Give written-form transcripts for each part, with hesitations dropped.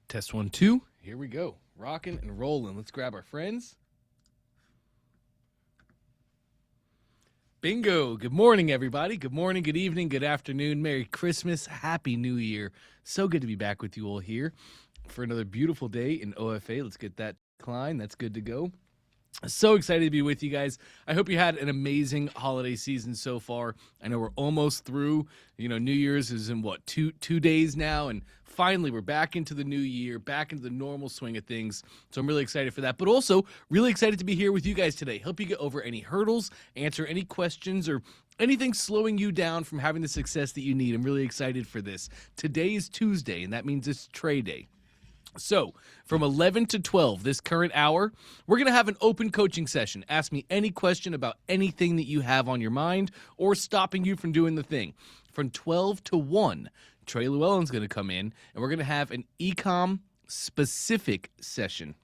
Test 1, 2. Here we go. Rocking and rolling. Let's grab our friends. Bingo. Good morning, everybody. Good morning, good evening, good afternoon. Merry Christmas. Happy New Year. So good to be back with you all here for another beautiful day in OFA. Let's get that decline. That's good to go. So excited to be with you guys. I hope you had an amazing holiday season so far. I know we're almost through. You know, New Year's is in what, two days now, and finally we're back into the new year, back into the normal swing of things. So I'm really excited for that, but also really excited to be here with you guys today. Help you get over any hurdles, answer any questions, or anything slowing you down from having the success that you need. I'm really excited for this. Today is Tuesday, and that means it's Trey Day. So, from 11 to 12, this current hour, we're going to have an open coaching session. Ask me any question about anything that you have on your mind or stopping you from doing the thing. From 12 to 1, Trey Llewellyn's going to come in, and we're going to have an Ecom specific session.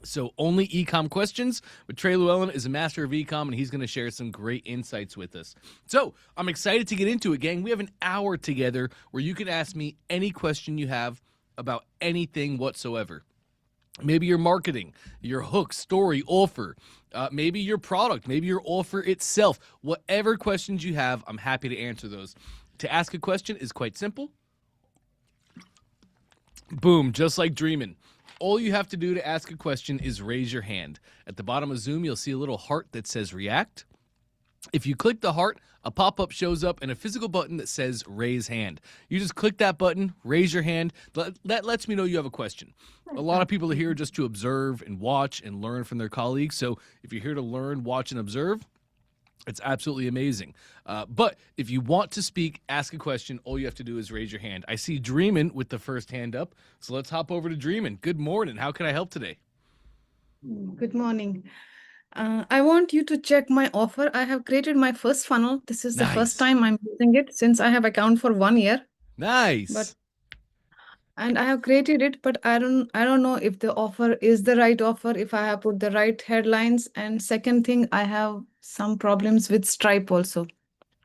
So only Ecom questions, but Trey Llewellyn is a master of Ecom, and he's going to share some great insights with us. So I'm excited to get into it, gang. We have an hour together where you can ask me any question you have about anything whatsoever. Maybe your marketing, your hook, story, offer, maybe your product, maybe your offer itself. Whatever questions you have, I'm happy to answer those. To ask a question is quite simple. Boom, just like dreaming. All you have to do to ask a question is raise your hand. At the bottom of Zoom, you'll see a little heart that says react. If you click the heart, a pop-up shows up and a physical button that says raise hand. You just click that button, raise your hand. That lets me know you have a question. A lot of people are here just to observe and watch and learn from their colleagues. So if you're here to learn, watch, and observe, it's absolutely amazing. But if you want to speak, ask a question, all you have to do is raise your hand. I see Dreamin' with the first hand up. So let's hop over to Dreamin'. Good morning. How can I help today? Good morning. I want you to check my offer. I have created my first funnel. This is the first time I'm using it since I have account for 1 year. Nice. And I have created it, but I don't know if the offer is the right offer, if I have put the right headlines. And second thing, I have some problems with Stripe also.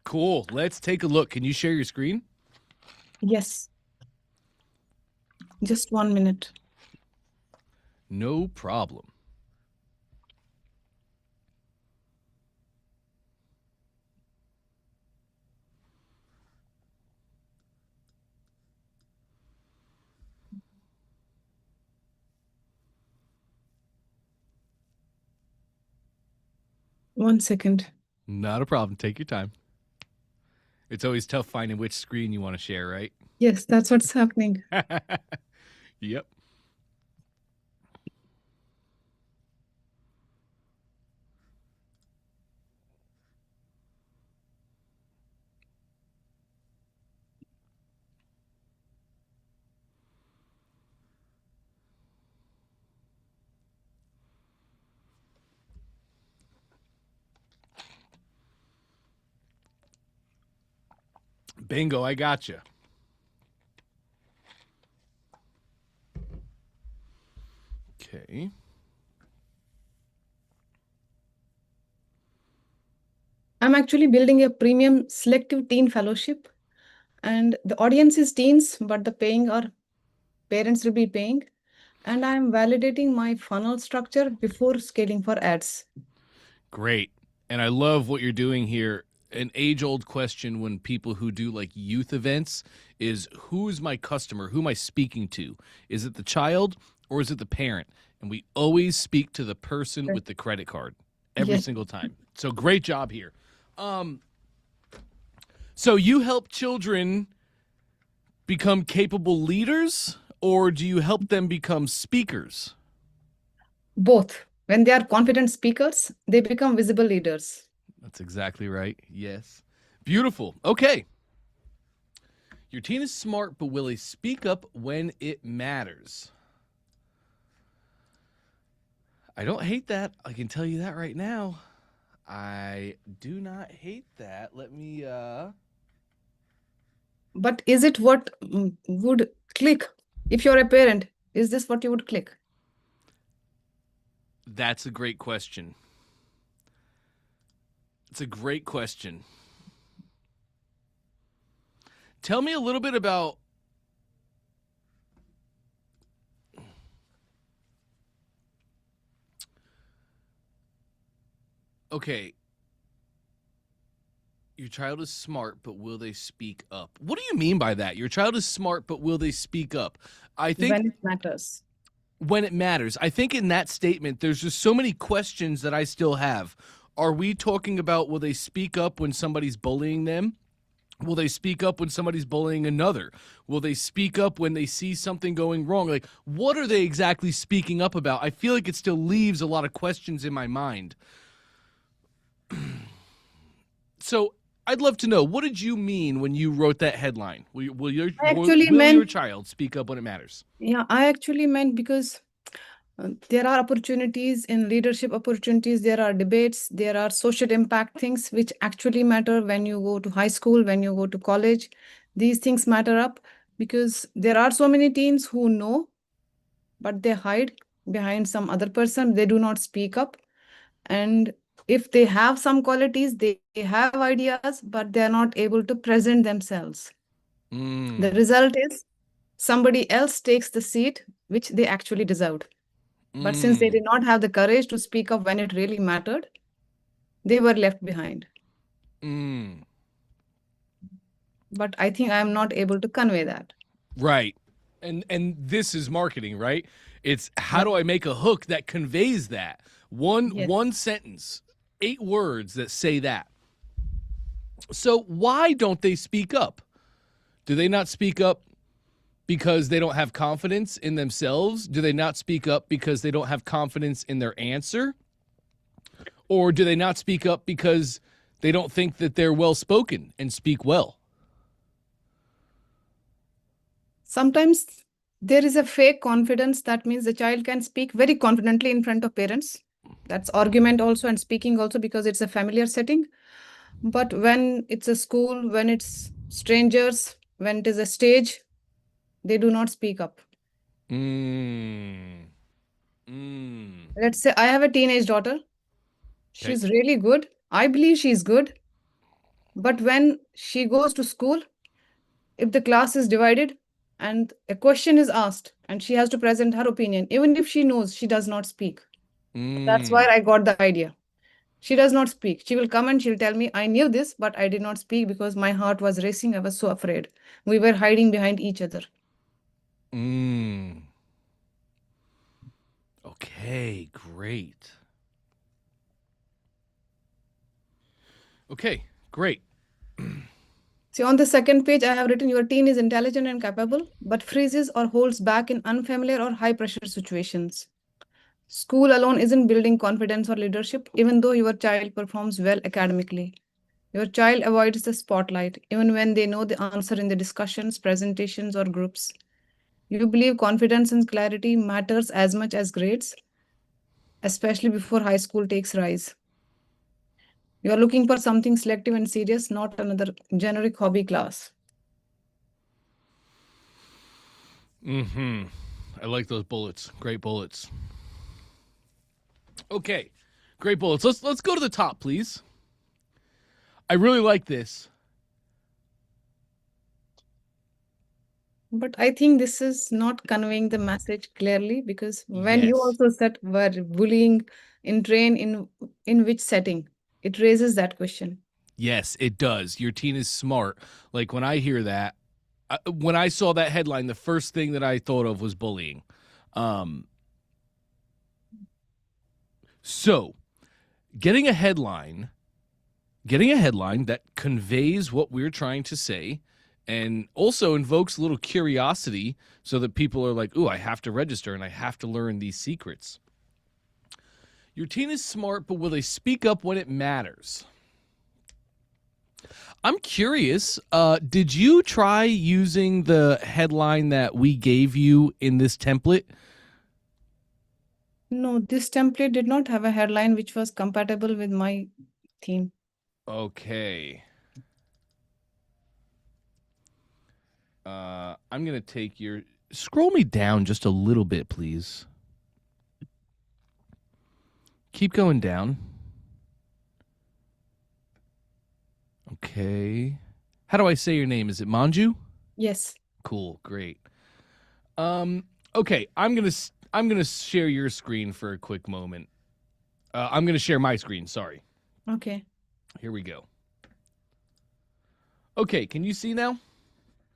Cool. Let's take a look. Can you share your screen? Yes. Just 1 minute. No problem. One second. Not a problem. Take your time. It's always tough finding which screen you want to share, right? Yes, that's what's happening. Yep. Bingo, I gotcha. Okay. I'm actually building a premium selective teen fellowship, and the audience is teens, but the paying are parents will be paying. And I'm validating my funnel structure before scaling for ads. Great. And I love what you're doing here. An age-old question when people who do like youth events is, who's my customer? Who am I speaking to? Is it the child or is it the parent? And we always speak to the person with the credit card every single time. So great job here. So you help children become capable leaders, or do you help them become speakers? Both. When they are confident speakers, they become visible leaders. That's exactly right. Yes. Beautiful. Okay. Your teen is smart, but will he speak up when it matters? I don't hate that. I can tell you that right now. I do not hate that. Let me But is it what would click? If you're a parent, is this what you would click? That's a great question. It's a great question. Tell me a little bit about Okay, your child is smart, but will they speak up? What do you mean by that? Your child is smart, but will they speak up? I think when it matters. when it matters. I think in that statement, there's just so many questions that I still have. Are we talking about will they speak up when somebody's bullying them? Will they speak up when somebody's bullying another? Will they speak up when they see something going wrong? Like, what are they exactly speaking up about? I feel like it still leaves a lot of questions in my mind. So I'd love to know, what did you mean when you wrote that headline? I actually Will your meant, child speak up when it matters? yeah, I actually meant because there are opportunities in leadership opportunities, there are debates, there are social impact things which actually matter when you go to high school, when you go to college. These things matter up because there are so many teens who know, but they hide behind some other person. They do not speak up. And if they have some qualities, they have ideas, but they are not able to present themselves. The Mm, result is somebody else takes the seat which they actually deserved. But since they mm, did not have the courage to speak up when it really mattered, they were left behind. mm. But I think I am not able to convey that. Right. And this is marketing, right? It's how Yep. do I make a hook that conveys that? One Yes. sentence, 8 words that say that. So why don't they speak up? Do they not speak up because they don't have confidence in themselves? Do they not speak up because they don't have confidence in their answer? Or do they not speak up because they don't think that they're well spoken and speak well? Sometimes there is a fake confidence. That means the child can speak very confidently in front of parents. That's argument also and speaking also because it's a familiar setting. But when it's a school, when it's strangers, when it is a stage, they do not speak up. Mm. Mm. Let's say I have a teenage daughter. Okay. She's really good. I believe she's good. But when she goes to school, if the class is divided and a question is asked and she has to present her opinion, even if she knows, she does not speak. That's where Mm. I got the idea. She does not speak. She will come and she'll tell me, I knew this, but I did not speak because my heart was racing. I was so afraid. We were hiding behind each other. Mm. Okay, great. Okay, great. See, on the second page, I have written your teen is intelligent and capable, but freezes or holds back in unfamiliar or high pressure situations. School alone isn't building confidence or leadership, even though your child performs well academically. Your child avoids the spotlight, even when they know the answer in the discussions, presentations, or groups. You believe confidence and clarity matters as much as grades, especially before high school takes rise. You are looking for something selective and serious, not another generic hobby class. Mm-hmm. I like those bullets. Great bullets. Okay, great bullets. Let's go to the top, please. I really like this. But I think this is not conveying the message clearly because when you Yes. also said were bullying in train in which setting, it raises that question. Yes, it does. Your teen is smart. Like when I hear that, when I saw that headline, the first thing that I thought of was bullying. Um, so getting a headline, getting a headline that conveys what we're trying to say and also invokes a little curiosity so that people are like, ooh, I have to register and I have to learn these secrets. Your teen is smart, but will they speak up when it matters? I'm curious. Did you try using the headline that we gave you in this template? No, this template did not have a headline which was compatible with my theme. Okay. I'm going to take your. Scroll me down just a little bit, please. Keep going down. Okay. How do I say your name? Is it Manju? Yes. Cool, great. Um, okay, I'm gonna share your screen for a quick moment. I'm gonna share my screen. Sorry. Okay. Here we go. Okay, can you see now?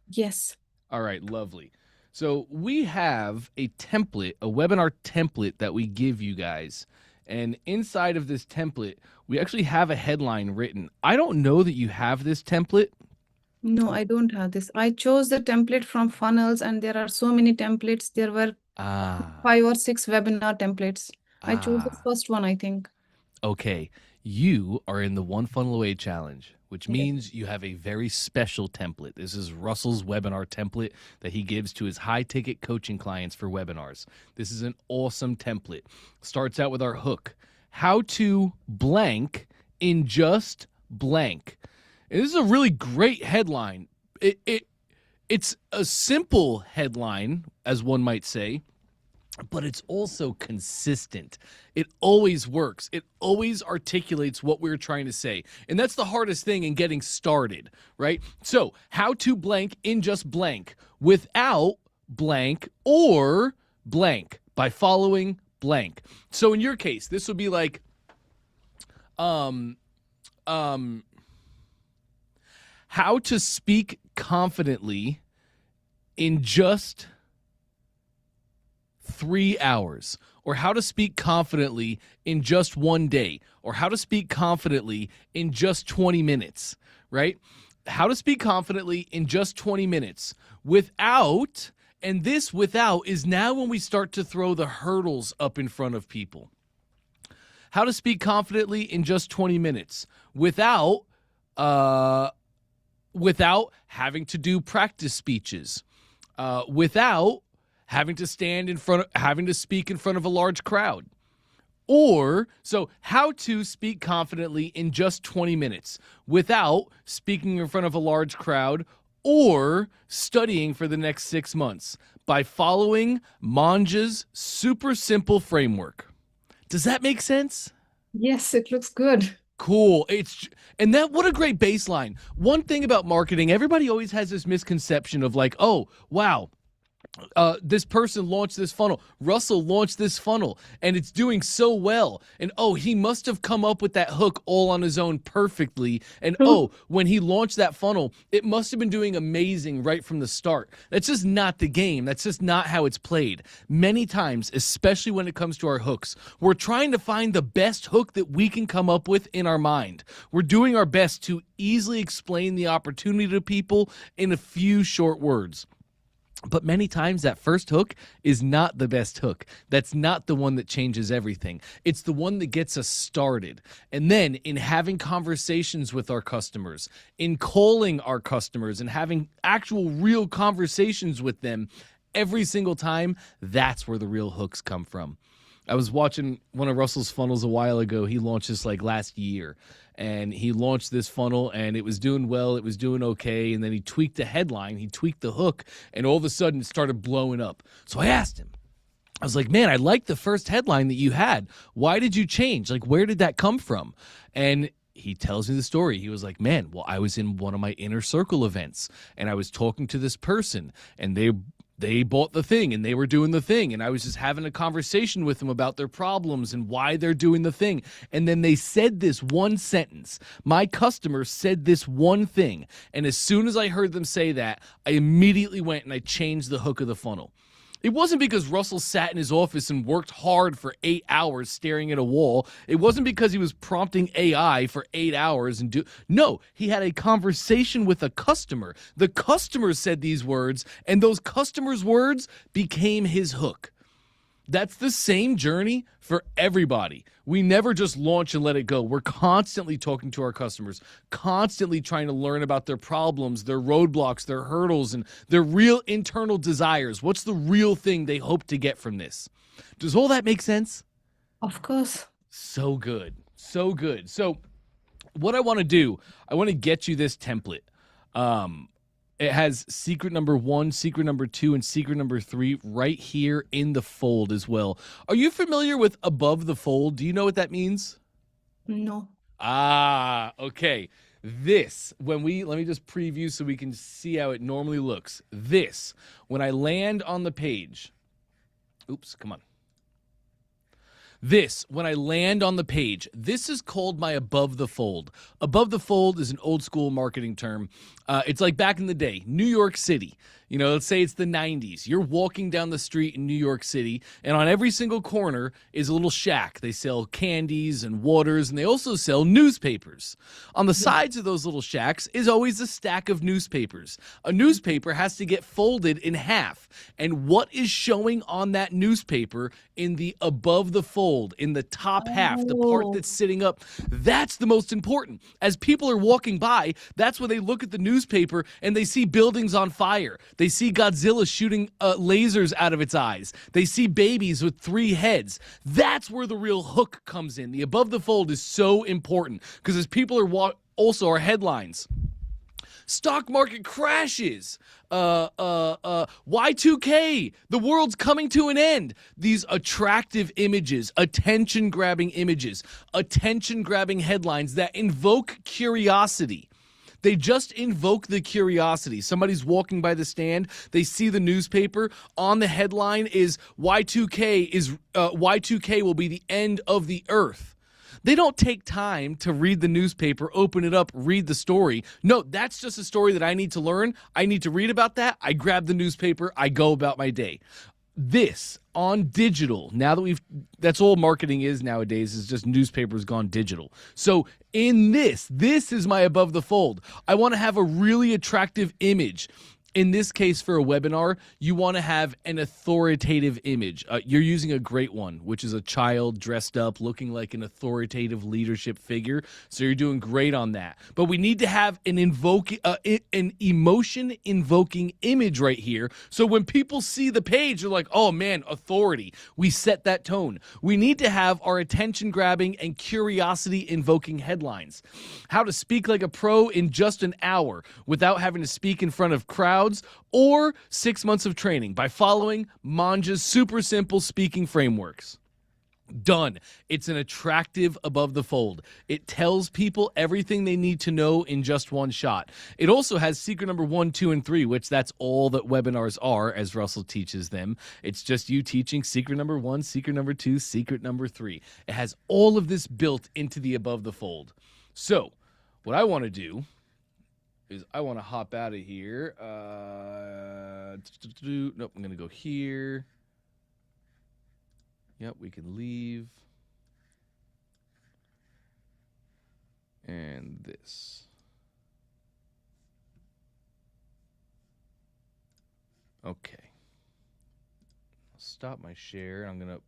Yes. All right, lovely. So we have a template, a webinar template that we give you guys. And inside of this template, we actually have a headline written. I don't know that you have this template. No, I don't have this. I chose the template from funnels, and there are so many templates. There were Ah, 5 or 6 webinar templates. I chose the ah. first one, I think. Okay, you are in the One Funnel Away Challenge, which Yes. means you have a very special template. This is Russell's webinar template that he gives to his high ticket coaching clients for webinars. This is an awesome template. Starts out with our hook: how to blank in just blank. And this is a really great headline. It's a simple headline, as one might say, but it's also consistent. It always works. It always articulates what we're trying to say. And that's the hardest thing in getting started, right? So, how to blank in just blank without blank or blank by following blank. So, in your case, this would be like, um, um, how to speak confidently in just 3 hours, or how to speak confidently in just 1 day, or how to speak confidently in just 20 minutes, right? How to speak confidently in just 20 minutes without, and this without is now when we start to throw the hurdles up in front of people. How to speak confidently in just 20 minutes without without having to do practice speeches, without having to having to speak in front of a large crowd. Or, so how to speak confidently in just 20 minutes without speaking in front of a large crowd or studying for the next 6 months by following Manja's super simple framework. Does that make sense? Yes, it looks good. Cool. And that, what a great baseline. One thing about marketing, everybody always has this misconception of like, oh, wow, this person launched this funnel. Russell launched this funnel and it's doing so well. And oh, he must have come up with that hook all on his own perfectly. And oh, when he launched that funnel, it must have been doing amazing right from the start. That's just not the game. That's just not how it's played. Many times, especially when it comes to our hooks, we're trying to find the best hook that we can come up with in our mind. We're doing our best to easily explain the opportunity to people in a few short words. But many times that first hook is not the best hook. That's not the one that changes everything. It's the one that gets us started. And then in having conversations with our customers, in calling our customers and having actual real conversations with them every single time, that's where the real hooks come from. I was watching one of Russell's funnels a while ago. He launched this like last year, and he launched this funnel and it was doing well. It was doing okay. And then he tweaked the headline, he tweaked the hook, and all of a sudden it started blowing up. So I asked him, I was like, man, I like the first headline that you had. Why did you change? Like, where did that come from? And he tells me the story. He was like, man, well, I was in one of my inner circle events and I was talking to this person and they bought the thing and they were doing the thing. And I was just having a conversation with them about their problems and why they're doing the thing. And then they said this one sentence. My customer said this one thing. And as soon as I heard them say that, I immediately went and I changed the hook of the funnel. It wasn't because Russell sat in his office and worked hard for 8 hours staring at a wall. It wasn't because he was prompting AI for 8 hours no, he had a conversation with a customer. The customer said these words, and those customers' words became his hook. That's the same journey for everybody. We never just launch and let it go. We're constantly talking to our customers, constantly trying to learn about their problems, their roadblocks, their hurdles, and their real internal desires. What's the real thing they hope to get from this? Does all that make sense? Of course. So good. So good. So what I want to do, I want to get you this template. It has secret number 1, secret number 2, and secret number 3 right here in the fold as well. Are you familiar with above the fold? Do you know what that means? No. Ah, okay. This, let me just preview so we can see how it normally looks. This, when I land on the page, oops, come on. This, when I land on the page, this is called my above the fold. Above the fold is an old school marketing term. It's like back in the day, New York City. You know, let's say it's the 90s. You're walking down the street in New York City, and on every single corner is a little shack. They sell candies and waters, and they also sell newspapers. On the sides of those little shacks is always a stack of newspapers. A newspaper has to get folded in half. And what is showing on that newspaper in the above the fold, in the top half, the part Oh, that's sitting up, that's the most important. As people are walking by, that's when they look at the newspaper and they see buildings on fire. They see Godzilla shooting lasers out of its eyes. They see babies with 3 heads. That's where the real hook comes in. The above the fold is so important because as people are also our headlines. Stock market crashes. Y2K. The world's coming to an end. These attractive images, attention-grabbing images, attention-grabbing headlines that invoke curiosity. They just invoke the curiosity. Somebody's walking by the stand. They see the newspaper. On the headline is Y2K will be the end of the earth. They don't take time to read the newspaper, open it up, read the story. No, that's just a story that I need to learn. I need to read about that. I grab the newspaper. I go about my day. This on digital, now that that's all marketing is nowadays, is just newspapers gone digital. So in this is my above the fold. I want to have a really attractive image. In this case, for a webinar, you want to have an authoritative image. You're using a great one, which is a child dressed up, looking like an authoritative leadership figure. So you're doing great on that. But we need to have an emotion-invoking image right here. So when people see the page, they're like, oh man, authority. We set that tone. We need to have our attention-grabbing and curiosity-invoking headlines. How to speak like a pro in just an hour without having to speak in front of crowds, or 6 months of training by following Manja's super simple speaking frameworks. Done. It's an attractive above the fold. It tells people everything they need to know in just one shot. It also has secret number 1, 2, and 3, which that's all that webinars are, as Russell teaches them. It's just you teaching secret number 1, secret number 2, secret number 3. It has all of this built into the above the fold. So what I want to do is I want to hop out of here. Nope, I'm going to go here. Yep, we can leave. And this. Okay. I'll stop my share. I'm going to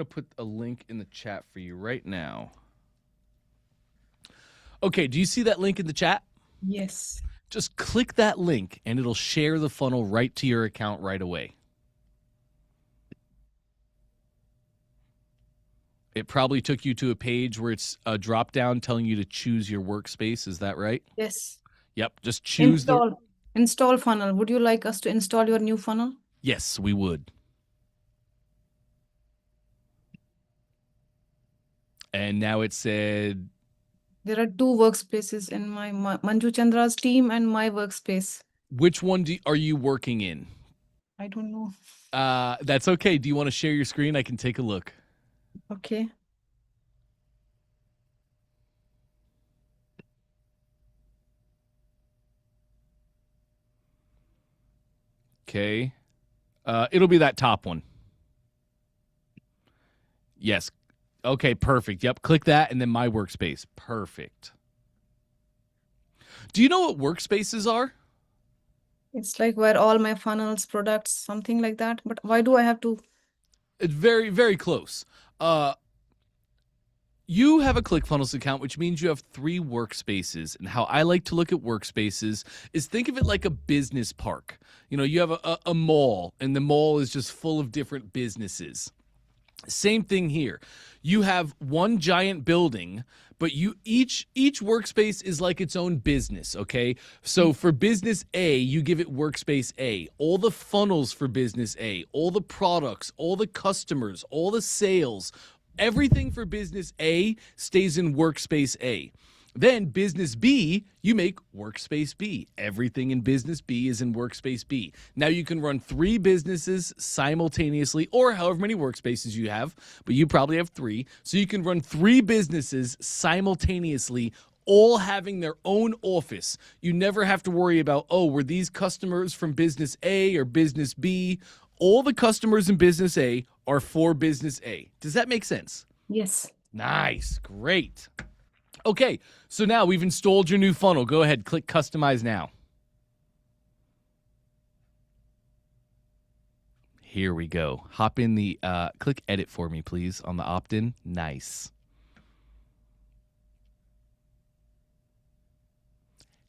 put a link in the chat for you right now. Okay, do you see that link in the chat? yes. Just click that link and it'll share the funnel right to your account right away. It probably took you to a page where it's a drop down telling you to choose your workspace. Is that right? Yes. Yep. Just choose Install funnel. Would you like us to install your new funnel? Yes, we would. And now it said, There are 2 workspaces in my Manju Chandra's team and my workspace. which one are you working in? I don't know. That's okay. Do you want to share your screen? I can take a look. Okay. Okay. It'll be that top one. Yes. Okay, perfect. Yep, click that and then my workspace. Perfect. Do you know what workspaces are? It's like where all my funnels, products, something like that. But why do I have to? It's very, very close. You have a ClickFunnels account, which means you have 3 workspaces. And how I like to look at workspaces is think of it like a business park. You know, you have a mall, and the mall is just full of different businesses. Same thing here. You have one giant building, but each workspace is like its own business, okay? So for business A, you give it workspace A. All the funnels for business A, all the products, all the customers, all the sales, everything for business A stays in workspace A. Then business B, you make workspace B. Everything in business B is in workspace B. Now you can run 3 businesses simultaneously, or however many workspaces you have, but you probably have 3. So you can run 3 businesses simultaneously, all having their own office. You never have to worry about, oh, were these customers from business A or business B? All the customers in business A are for business A. Does that make sense? Yes. Nice. Great. Okay, so now we've installed your new funnel. Go ahead, click Customize Now. Here we go. Hop in the, click Edit for me, please, on the opt-in. Nice.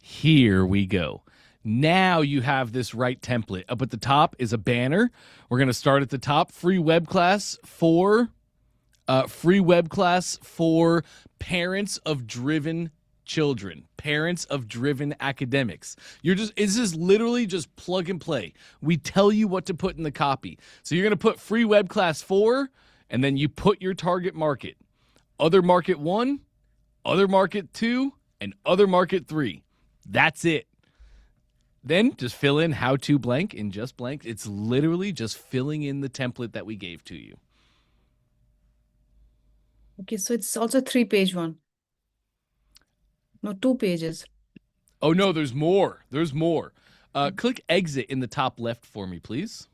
Here we go. Now you have this right template. Up at the top is a banner. We're going to start at the top. Free web class for parents of driven children, parents of driven academics. This is literally just plug and play. We tell you what to put in the copy. So you're going to put free web class 4, and then you put your target market. Other market 1, other market 2, and other market 3. That's it. Then just fill in how to blank and just blank. It's literally just filling in the template that we gave to you. Okay, so it's also 3-page one. No, 2 pages. Oh, no, there's more. There's more. Click exit in the top left for me, please.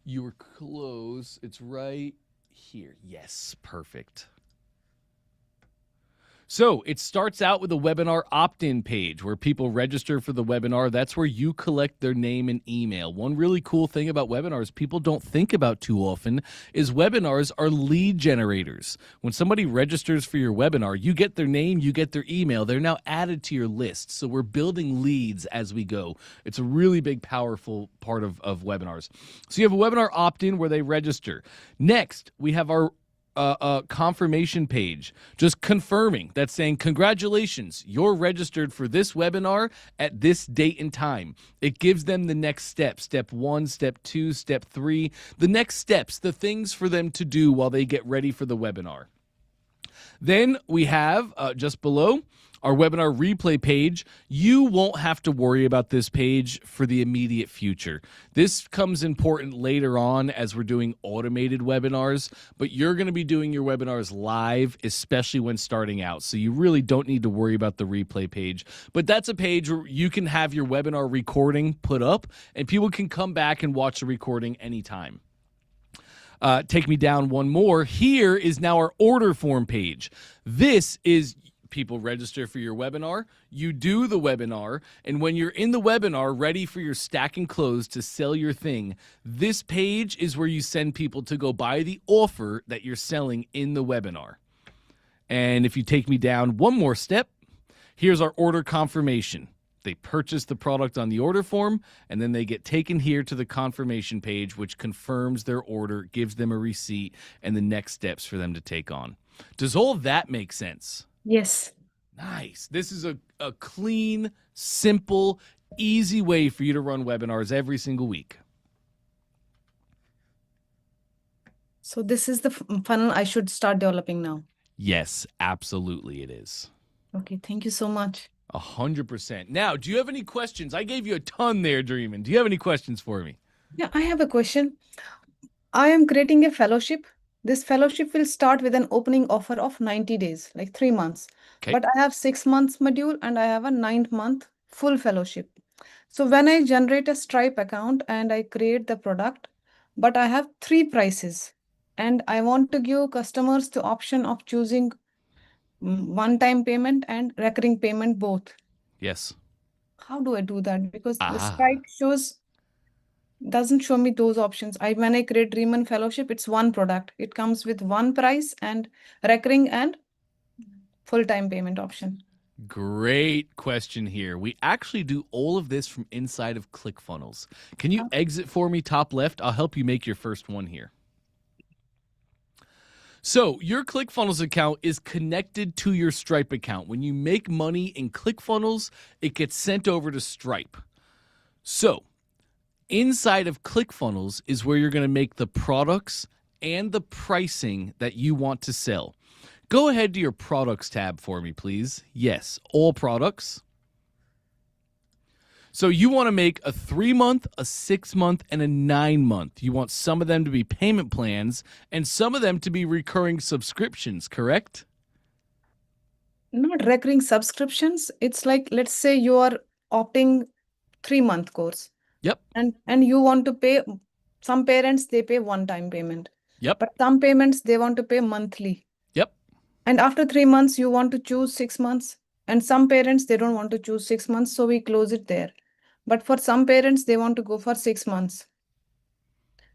You were close. It's right here. Yes, perfect. So it starts out with a webinar opt-in page where people register for the webinar. That's where you collect their name and email. One really cool thing about webinars people don't think about too often is webinars are lead generators. When somebody registers for your webinar, you get their name, you get their email. They're now added to your list. So we're building leads as we go. It's a really big, powerful part of webinars. So you have a webinar opt-in where they register. Next, we have our confirmation page, just confirming, that's saying, congratulations, you're registered for this webinar at this date and time. It gives them the next step, step 1, step 2, step 3, the next steps, the things for them to do while they get ready for the webinar. Then we have just below our webinar replay page. You won't have to worry about this page for the immediate future. This comes important later on as we're doing automated webinars, but you're going to be doing your webinars live, especially when starting out. So you really don't need to worry about the replay page. But that's a page where you can have your webinar recording put up and people can come back and watch the recording anytime. Take me down one more. Here is now our order form page. This is people register for your webinar, you do the webinar, and when you're in the webinar ready for your stack and close to sell your thing, this page is where you send people to go buy the offer that you're selling in the webinar. And if you take me down one more step, here's our order confirmation. They purchase the product on the order form, and then they get taken here to the confirmation page, which confirms their order, gives them a receipt, and the next steps for them to take on. Does all of that make sense? Yes. Nice. This is a clean, simple, easy way for you to run webinars every single week. So this is the funnel I should start developing now. Yes, absolutely it is. Okay, thank you so much. 100%. Now, do you have any questions? I gave you a ton there, Dreamin'. Do you have any questions for me? Yeah, I have a question. I am creating a fellowship. This fellowship will start with an opening offer of 90 days, like 3 months. Okay. But I have 6 months module and I have a 9th month full fellowship. So when I generate a Stripe account and I create the product, but I have 3 prices and I want to give customers the option of choosing one-time payment and recurring payment both. Yes. How do I do that? Because the Stripe doesn't show me those options. When I create Dreamin' Fellowship, it's one product. It comes with one price and recurring and full-time payment option. Great question here. We actually do all of this from inside of ClickFunnels. Can you exit for me top left? I'll help you make your first one here. So your ClickFunnels account is connected to your Stripe account. When you make money in ClickFunnels, it gets sent over to Stripe. So inside of ClickFunnels is where you're going to make the products and the pricing that you want to sell. Go ahead to your products tab for me, please. Yes, all products. So you want to make a 3-month, a 6-month, and a 9-month. You want some of them to be payment plans and some of them to be recurring subscriptions, correct? Not recurring subscriptions. It's like, let's say you are opting 3-month course Yep, and you want to pay. Some parents, they pay one-time payment, yep, but some payments they want to pay monthly. yep. And after 3 months, you want to choose 6 months. And some parents, they don't want to choose 6 months, so we close it there. But for some parents, they want to go for 6 months.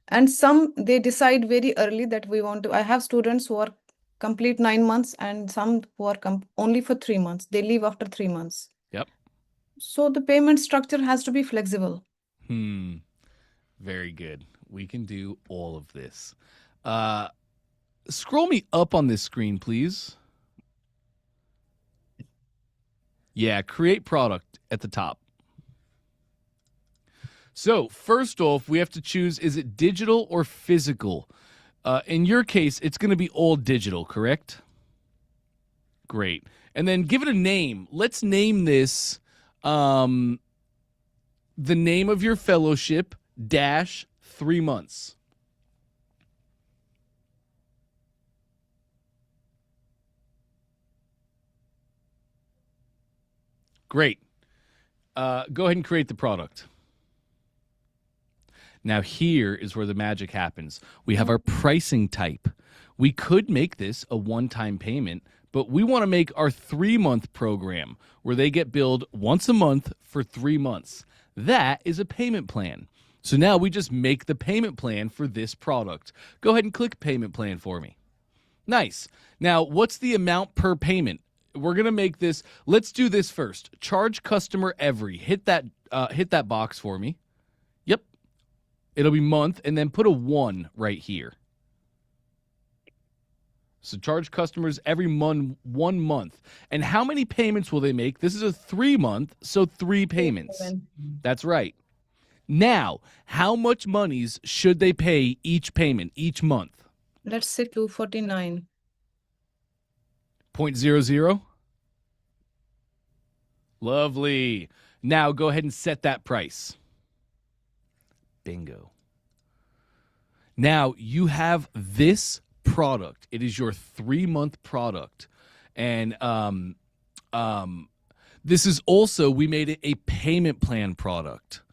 And some, they decide very early that we want to. I have students who are complete 9 months and some who are only for 3 months. They leave after 3 months. Yep. So the payment structure has to be flexible. Very good. We can do all of this. Scroll me up on this screen, please. Yeah, create product at the top. So first off, we have to choose, is it digital or physical? In your case, it's going to be all digital, correct? Great. And then give it a name. Let's name this the name of your fellowship dash 3 months. Great. Go ahead and create the product. Now here is where the magic happens. We have our pricing type. We could make this a one-time payment, but we want to make our 3-month program where they get billed once a month for 3 months. That is a payment plan. So now we just make the payment plan for this product. Go ahead and click payment plan for me. Nice. Now, what's the amount per payment? We're going to make this. Let's do this first. Charge customer every. Hit that box for me. Yep. It'll be month, and then put a 1 right here. So charge customers every month, 1 month. And how many payments will they make? This is a 3-month, so 3 payments. That's right. Now, how much monies should they pay each payment, each month? Let's say 249. 0.00? Lovely. Now go ahead and set that price. Bingo. Now you have this product. It is your 3-month product. And this is also, we made it a payment plan product.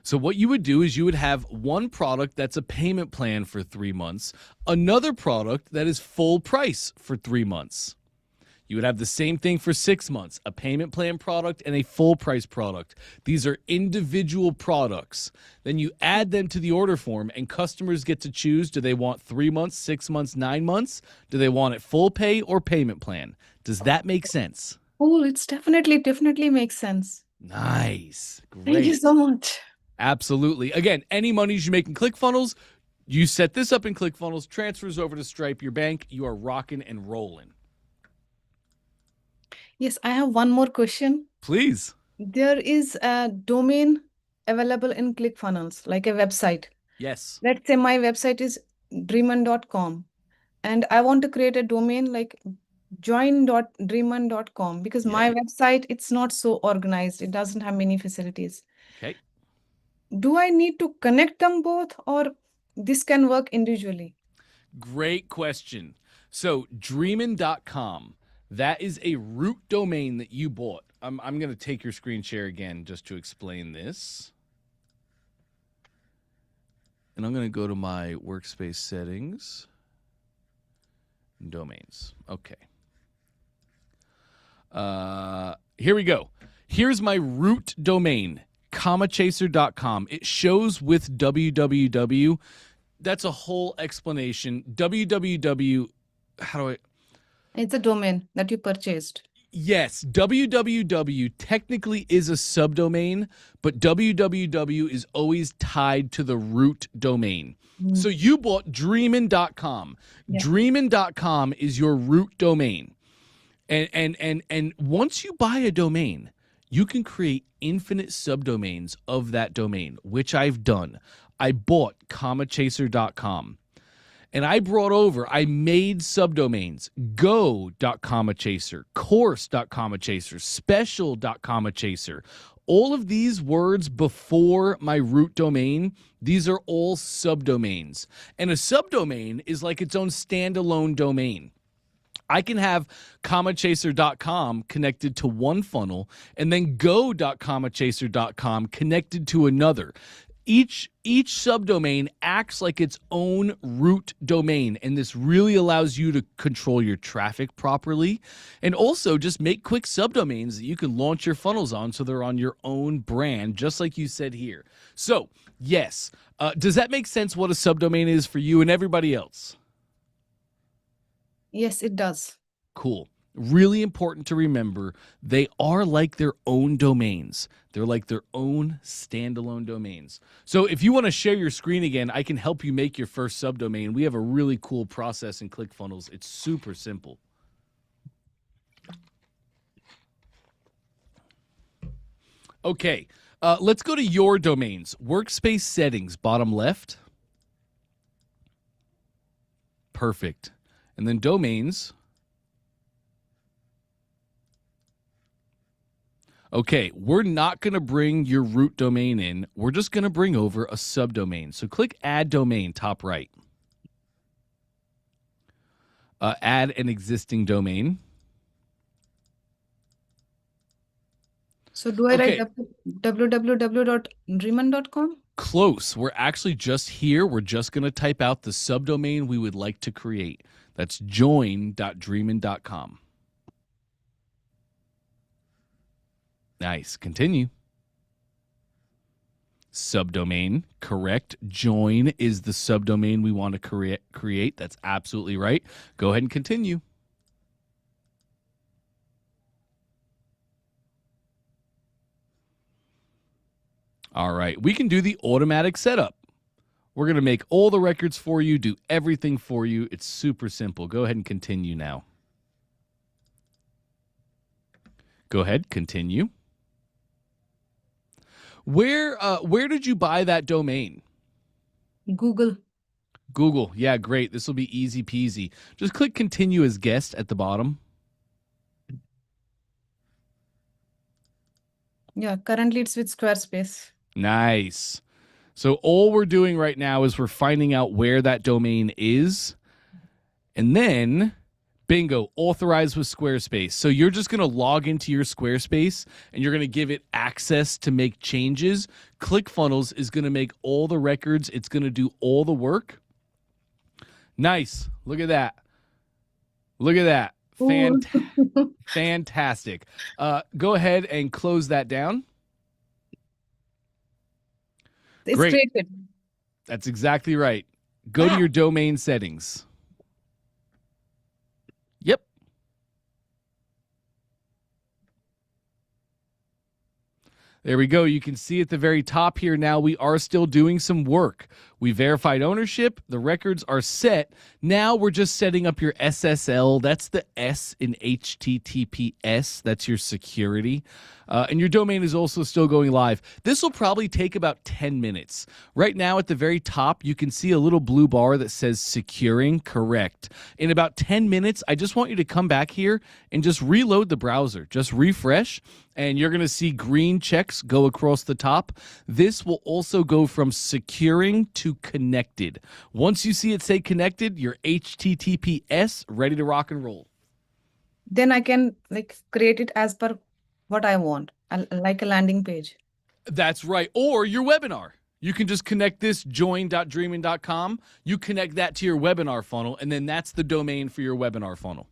So what you would do is you would have one product that's a payment plan for 3 months, another product that is full price for 3 months. You would have the same thing for 6 months, a payment plan product and a full price product. These are individual products. Then you add them to the order form and customers get to choose, do they want 3 months, 6 months, 9 months? Do they want it full pay or payment plan? Does that make sense? Oh, it's definitely makes sense. Nice. Great. Thank you so much. Absolutely. Again, any monies you make in ClickFunnels, you set this up in ClickFunnels, transfers over to Stripe, your bank, you are rocking and rolling. Yes, I have one more question. Please. There is a domain available in ClickFunnels, like a website. Yes. Let's say my website is dreaman.com and I want to create a domain like join.dreaman.com because my website, it's not so organized. It doesn't have many facilities. Okay. Do I need to connect them both or this can work individually? Great question. So dreamin.com, that is a root domain that you bought. I'm going to take your screen share again just to explain this. And I'm going to go to my workspace settings. Domains. Okay. Here we go. Here's my root domain, commachaser.com. It shows with www. That's a whole explanation. www, how do I... It's a domain that you purchased. Yes, www technically is a subdomain, but www is always tied to the root domain. So you bought dreamin.com. Yeah. Dreamin.com is your root domain. And once you buy a domain, you can create infinite subdomains of that domain, which I've done. I bought commachaser.com. and I made subdomains, go.comma-chaser, course.comma-chaser, special.comma-chaser. All of these words before my root domain, these are all subdomains. And a subdomain is like its own standalone domain. I can have commachaser.com connected to one funnel and then go.commachaser.com connected to another. Each subdomain acts like its own root domain, and this really allows you to control your traffic properly and also just make quick subdomains that you can launch your funnels on so they're on your own brand, just like you said here. So, yes, does that make sense what a subdomain is for you and everybody else? Yes, it does. Cool. Really important to remember, they are like their own domains. They're like their own standalone domains. So if you want to share your screen again, I can help you make your first subdomain. We have a really cool process in ClickFunnels. It's super simple. Okay, let's go to your domains. Workspace settings, bottom left. Perfect. And then domains. Okay, we're not going to bring your root domain in. We're just going to bring over a subdomain. So click Add Domain, top right. Add an existing domain. So do I write www.dreaman.com? Close. We're actually just here. We're just going to type out the subdomain we would like to create. That's join.dreaman.com. Nice. Continue. Subdomain, correct. Join is the subdomain we want to create. That's absolutely right. Go ahead and continue. All right. We can do the automatic setup. We're going to make all the records for you, do everything for you. It's super simple. Go ahead and continue now. Go ahead, continue. Where did you buy that domain? Google. Google. Yeah, great. This will be easy peasy. Just click continue as guest at the bottom. Yeah, currently it's with Squarespace. Nice. So all we're doing right now is we're finding out where that domain is. And then bingo, authorized with Squarespace. So you're just going to log into your Squarespace and you're going to give it access to make changes. ClickFunnels is going to make all the records. It's going to do all the work. Nice. Look at that. Look at that. Fantastic. Go ahead and close that down. It's Great. created. That's exactly right. Go to your domain settings. Yep. There we go. You can see at the very top here now we are still doing some work. We verified ownership. The records are set. Now we're just setting up your SSL. That's the S in HTTPS. That's your security. And your domain is also still going live. This will probably take about 10 minutes. Right now at the very top, you can see a little blue bar that says securing. Correct. In about 10 minutes, I just want you to come back here and just reload the browser. Just refresh, and you're going to see green checks go across the top. This will also go from securing to connected. Once you see it say connected, you're HTTPS ready to rock and roll. Then I can create it as per what I want, like a landing page. That's right. Or your webinar. You can just connect this join.dreamin.com. You connect that to your webinar funnel, and then that's the domain for your webinar funnel.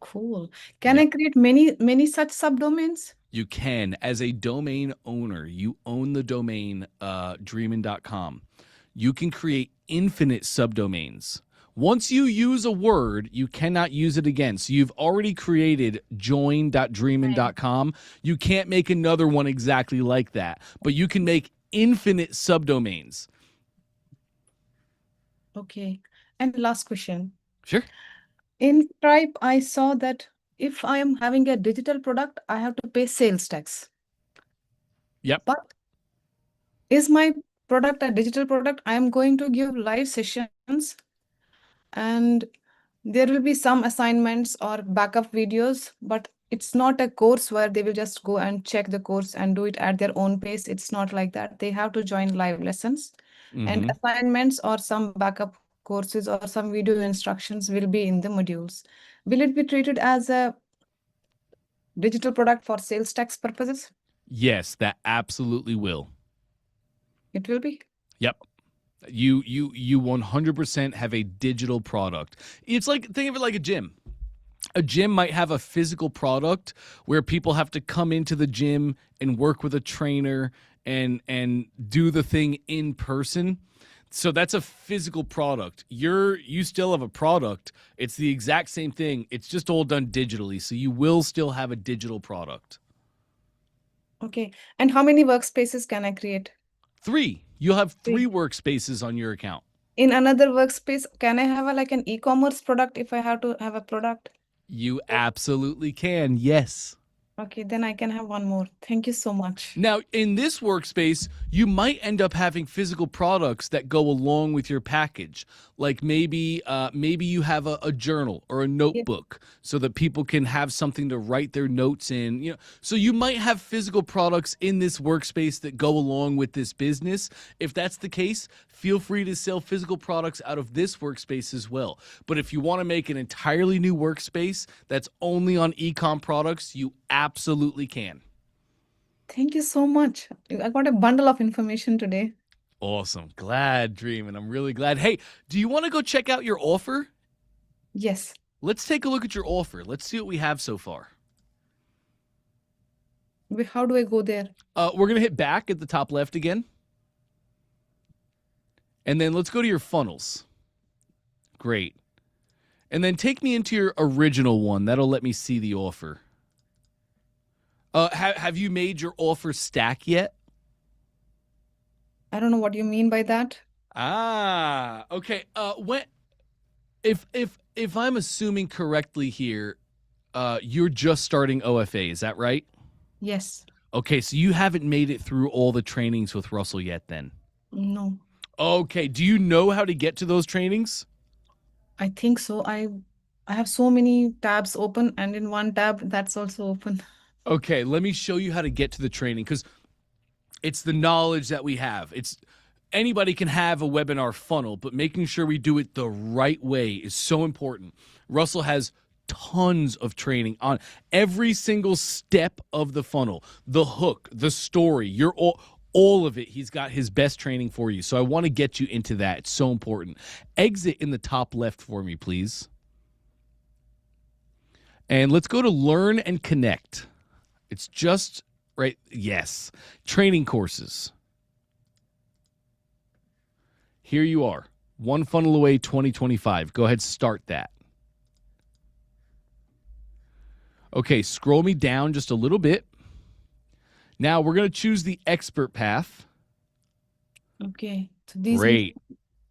Cool. Can I create many such subdomains? You can. As a domain owner, you own the domain dreamin.com. You can create infinite subdomains. Once you use a word, you cannot use it again. So you've already created join.dreamin.com. You can't make another one exactly like that, but you can make infinite subdomains. Okay. And last question. Sure. In Stripe, I saw that if I am having a digital product, I have to pay sales tax. Yep. But is my product a digital product? I am going to give live sessions and there will be some assignments or backup videos, but it's not a course where they will just go and check the course and do it at their own pace. It's not like that. They have to join live lessons, and Mm-hmm. assignments or some backup courses or some video instructions will be in the modules. Will it be treated as a digital product for sales tax purposes? Yes, that absolutely will. It will be. Yep. You 100% have a digital product. It's like, think of it like a gym. A gym might have a physical product where people have to come into the gym and work with a trainer and do the thing in person. So that's a physical product. You still have a product. It's the exact same thing. It's just all done digitally. So you will still have a digital product. Okay. And how many workspaces can I create? 3. You'll have 3 Three. workspaces on your account. In another workspace, can I have like an e-commerce product if I have to have a product? You absolutely can. Yes. Okay, then I can have one more. Thank you so much. Now, in this workspace, you might end up having physical products that go along with your package. Like maybe you have a journal or a notebook so that people can have something to write their notes in. So you might have physical products in this workspace that go along with this business. If that's the case, feel free to sell physical products out of this workspace as well. But if you want to make an entirely new workspace that's only on Ecom products, you absolutely can. Thank you so much. I got a bundle of information today. Awesome. Glad, Dream, I'm really glad. Hey, do you want to go check out your offer? Yes. Let's take a look at your offer. Let's see what we have so far. How do I go there? We're going to hit back at the top left again. And then let's go to your funnels. Great. And then take me into your original one. That'll let me see the offer. Have you made your offer stack yet? I don't know what you mean by that. Ah, okay. If I'm assuming correctly here, you're just starting OFA, is that right? Yes. Okay, so you haven't made it through all the trainings with Russell yet then. No. Okay, do you know how to get to those trainings? I think so. I have so many tabs open, and in one tab that's also open. Okay, let me show you how to get to the training, because it's the knowledge that we have. Anybody can have a webinar funnel, but making sure we do it the right way is so important. Russell has tons of training on every single step of the funnel, the hook, the story, all of it. He's got his best training for you. So I want to get you into that. It's so important. Exit in the top left for me, please. And let's go to Learn and Connect. It's just right. Yes. Training courses. Here you are. One Funnel Away 2025. Go ahead, start that. Okay, scroll me down just a little bit. Now we're going to choose the expert path. Okay. So these Great.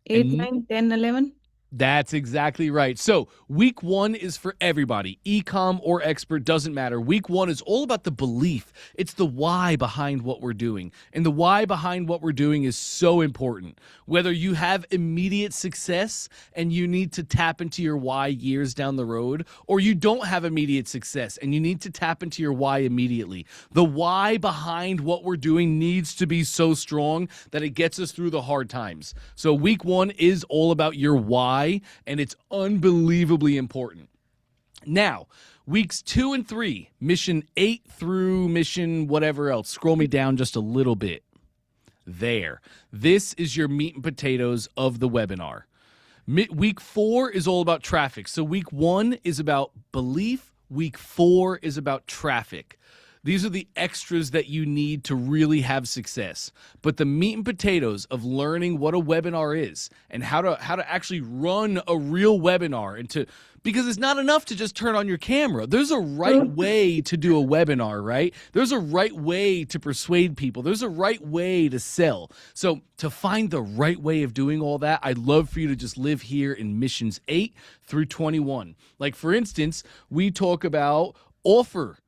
8, And 9, 10, 11. That's exactly right. So week 1 is for everybody. Ecom or expert, doesn't matter. Week 1 is all about the belief. It's the why behind what we're doing. And the why behind what we're doing is so important. Whether you have immediate success and you need to tap into your why years down the road, or you don't have immediate success and you need to tap into your why immediately. The why behind what we're doing needs to be so strong that it gets us through the hard times. So week 1 is all about your why. And it's unbelievably important. Now, weeks 2 and 3, mission 8 through mission whatever else. Scroll me down just a little bit. There. This is your meat and potatoes of the webinar. Week 4 is all about traffic. So week 1 is about belief. Week 4 is about traffic. These are the extras that you need to really have success. But the meat and potatoes of learning what a webinar is and how to actually run a real webinar because it's not enough to just turn on your camera. There's a right way to do a webinar, right? There's a right way to persuade people. There's a right way to sell. So to find the right way of doing all that, I'd love for you to just live here in missions 8 through 21. Like for instance, we talk about offer.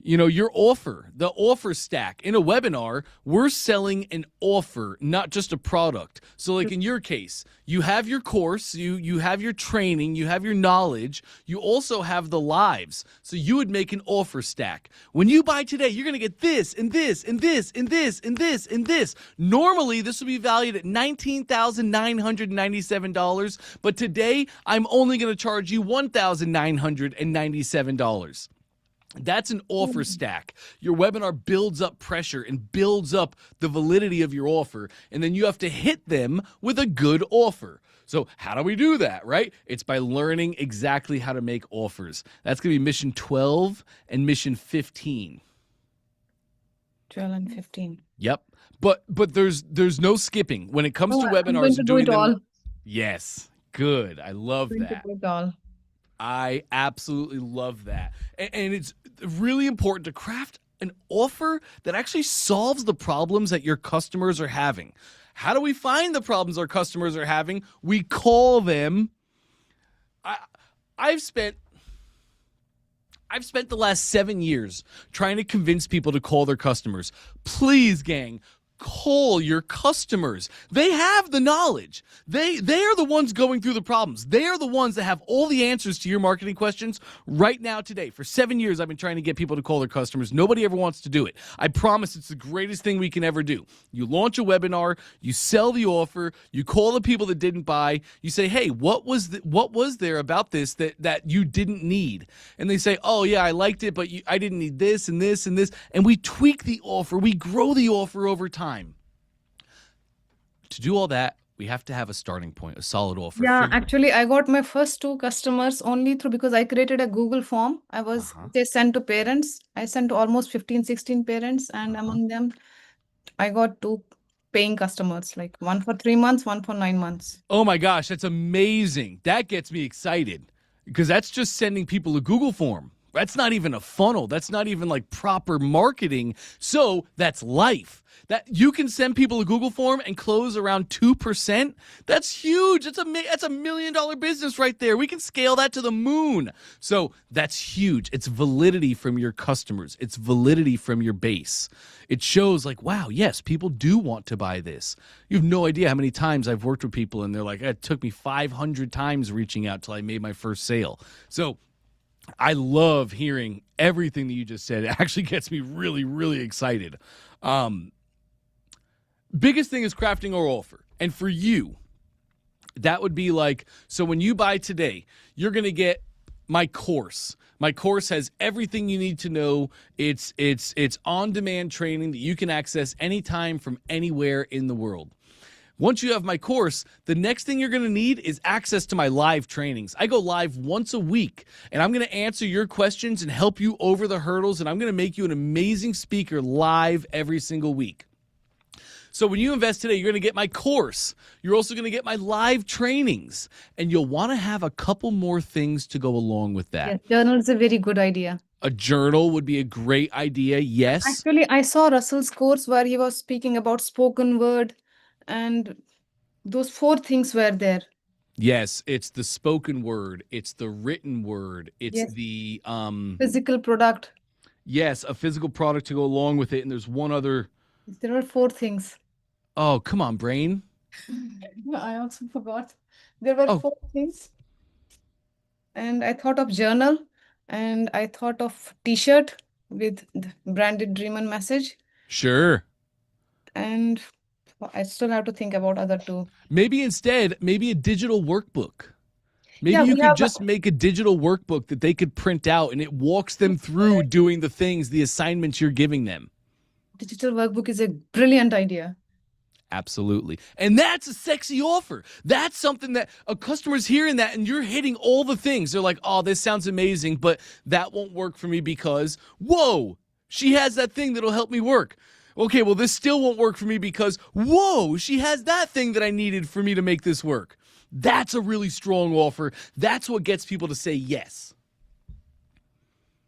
You know, your offer, the offer stack. In a webinar, we're selling an offer, not just a product. So like in your case, you have your course, you have your training, you have your knowledge, you also have the lives. So you would make an offer stack. When you buy today, you're going to get this and this and this and this and this and this. Normally, this would be valued at $19,997, but today I'm only going to charge you $1,997. That's an offer stack. Your webinar builds up pressure and builds up the validity of your offer, and then you have to hit them with a good offer. So how do we do that, right? It's by learning exactly how to make offers. That's going to be mission 12 and mission 15. 12 and 15. Yep. But there's no skipping when it comes to I'm webinars going to and do doing it them. all. Yes. Good. I love I'm going to that. do it all. I absolutely love that. And it's really important to craft an offer that actually solves the problems that your customers are having. How do we find the problems our customers are having? We call them. I've spent the last 7 years trying to convince people to call their customers. Please, gang, call your customers. They have the knowledge. They are the ones going through the problems. They are the ones that have all the answers to your marketing questions right now today. For 7 years, I've been trying to get people to call their customers. Nobody ever wants to do it. I promise it's the greatest thing we can ever do. You launch a webinar, you sell the offer, you call the people that didn't buy, you say, hey, what was there about this that you didn't need? And they say, oh yeah, I liked it, but I didn't need this and this and this. And we tweak the offer. We grow the offer over time. To do all that, we have to have a starting point, a solid offer. Yeah, actually, I got my first 2 customers only through because I created a Google form. They sent to parents. I sent to almost 15, 16 parents, and among them, I got 2 paying customers, like one for 3 months, one for 9 months. Oh my gosh, that's amazing. That gets me excited because that's just sending people a Google form. That's not even a funnel. That's not even like proper marketing. So that's life. That you can send people a Google form and close around 2%. That's huge. That's $1 million business right there. We can scale that to the moon. So that's huge. It's validity from your customers. It's validity from your base. It shows like, wow, yes, people do want to buy this. You have no idea how many times I've worked with people and they're like, it took me 500 times reaching out till I made my first sale. So I love hearing everything that you just said. It actually gets me really, really excited. Biggest thing is crafting our offer. And for you, that would be like, so when you buy today, you're going to get my course. My course has everything you need to know. It's on-demand training that you can access anytime from anywhere in the world. Once you have my course, the next thing you're going to need is access to my live trainings. I go live once a week, and I'm going to answer your questions and help you over the hurdles, and I'm going to make you an amazing speaker live every single week. So when you invest today, you're going to get my course. You're also going to get my live trainings, and you'll want to have a couple more things to go along with that. Yes, journal is a very good idea. A journal would be a great idea, yes. Actually, I saw Russell's course where he was speaking about spoken word, and those 4 things were there. Yes, it's the spoken word, it's the written word, it's Yes. the Physical product. yes, a physical product to go along with it, and there's one other. There were 4 things. Oh, come on, brain. I also forgot. There were Oh. 4 things. And I thought of journal, and I thought of t-shirt with the branded dream and message. Sure. And I still have to think about other 2. Maybe instead, maybe a digital workbook. Maybe Yeah, you we could have just make a digital workbook that they could print out, and it walks them through doing the things, the assignments you're giving them. digital workbook is a brilliant idea. Absolutely. And that's a sexy offer. That's something that a customer's hearing that, and you're hitting all the things. They're like, oh, this sounds amazing, but that won't work for me because, whoa, she has that thing that'll help me work. Okay, well, this still won't work for me because, whoa, she has that thing that I needed for me to make this work. That's a really strong offer. That's what gets people to say yes.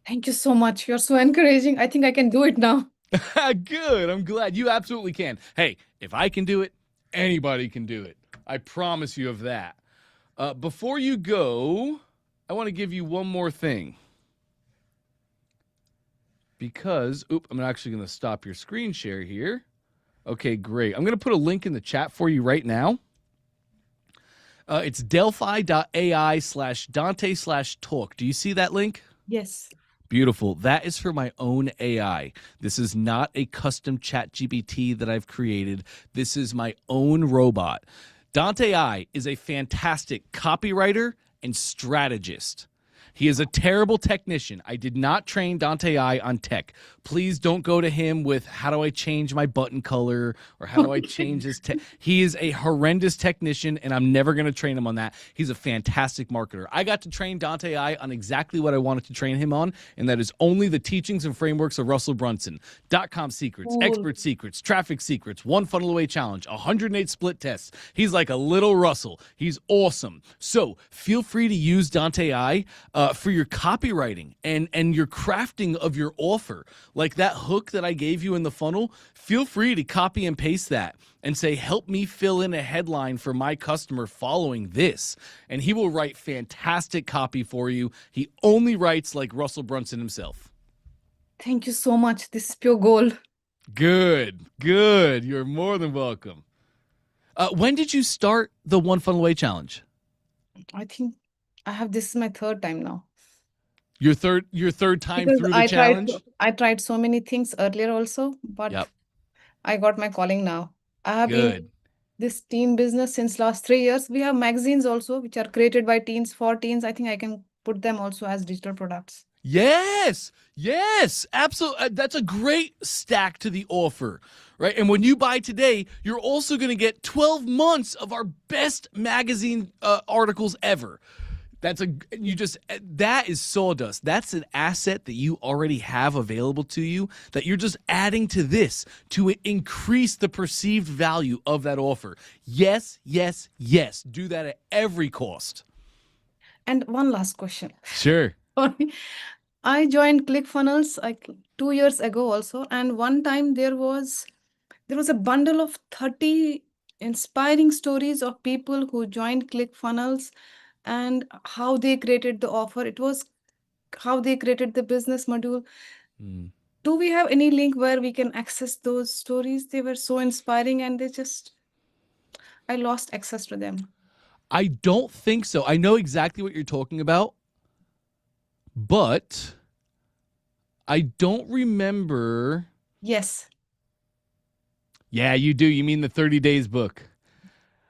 Thank you so much. You're so encouraging. I think I can do it now. Good. I'm glad. You absolutely can. Hey, if I can do it, anybody can do it. I promise you of that. Before you go, I want to give you one more thing. because, I'm actually going to stop your screen share here. Okay, great. I'm going to put a link in the chat for you right now. It's delphi.ai/Dante/talk. Do you see that link? Yes. Beautiful. That is for my own AI. This is not a custom chat GPT that I've created. This is my own robot. Dante AI is a fantastic copywriter and strategist. He is a terrible technician. I did not train Dante AI on tech. Please don't go to him with how do I change my button color or how do I change this tech. He is a horrendous technician, and I'm never going to train him on that. He's a fantastic marketer. I got to train Dante AI on exactly what I wanted to train him on, and that is only the teachings and frameworks of Russell Brunson. .com secrets, Cool. expert secrets, traffic secrets, one funnel away challenge, 108 split tests. He's like a little Russell. He's awesome. So feel free to use Dante AI for your copywriting and your crafting of your offer. Like that hook that I gave you in the funnel, feel free to copy and paste that and say, help me fill in a headline for my customer following this. And he will write fantastic copy for you. He only writes like Russell Brunson himself. Thank you so much. This is pure gold. Good, good. You're more than welcome. When did you start the One Funnel Away Challenge? I think this is my third time now. Your third time Because through the challenge? I tried so many things earlier also, but Yep. I got my calling now. I have been Good. this teen business since last 3 years. We have magazines also, which are created by teens for teens. I think I can put them also as digital products. Yes, absolutely. That's a great stack to the offer, right? And when you buy today, you're also going to get 12 months of our best magazine articles ever. That is sawdust. That's an asset that you already have available to you that you're just adding to this to increase the perceived value of that offer. Yes. Do that at every cost. And one last question. Sure. I joined ClickFunnels like 2 years ago also, and one time there was a bundle of 30 inspiring stories of people who joined ClickFunnels and how they created the offer. It was how they created the business module. Do we have any link where we can access those stories? They were so inspiring, and I lost access to them. I don't think so. I know exactly what you're talking about, but I don't remember. Yes. Yeah, you do. You mean the 30 Days book?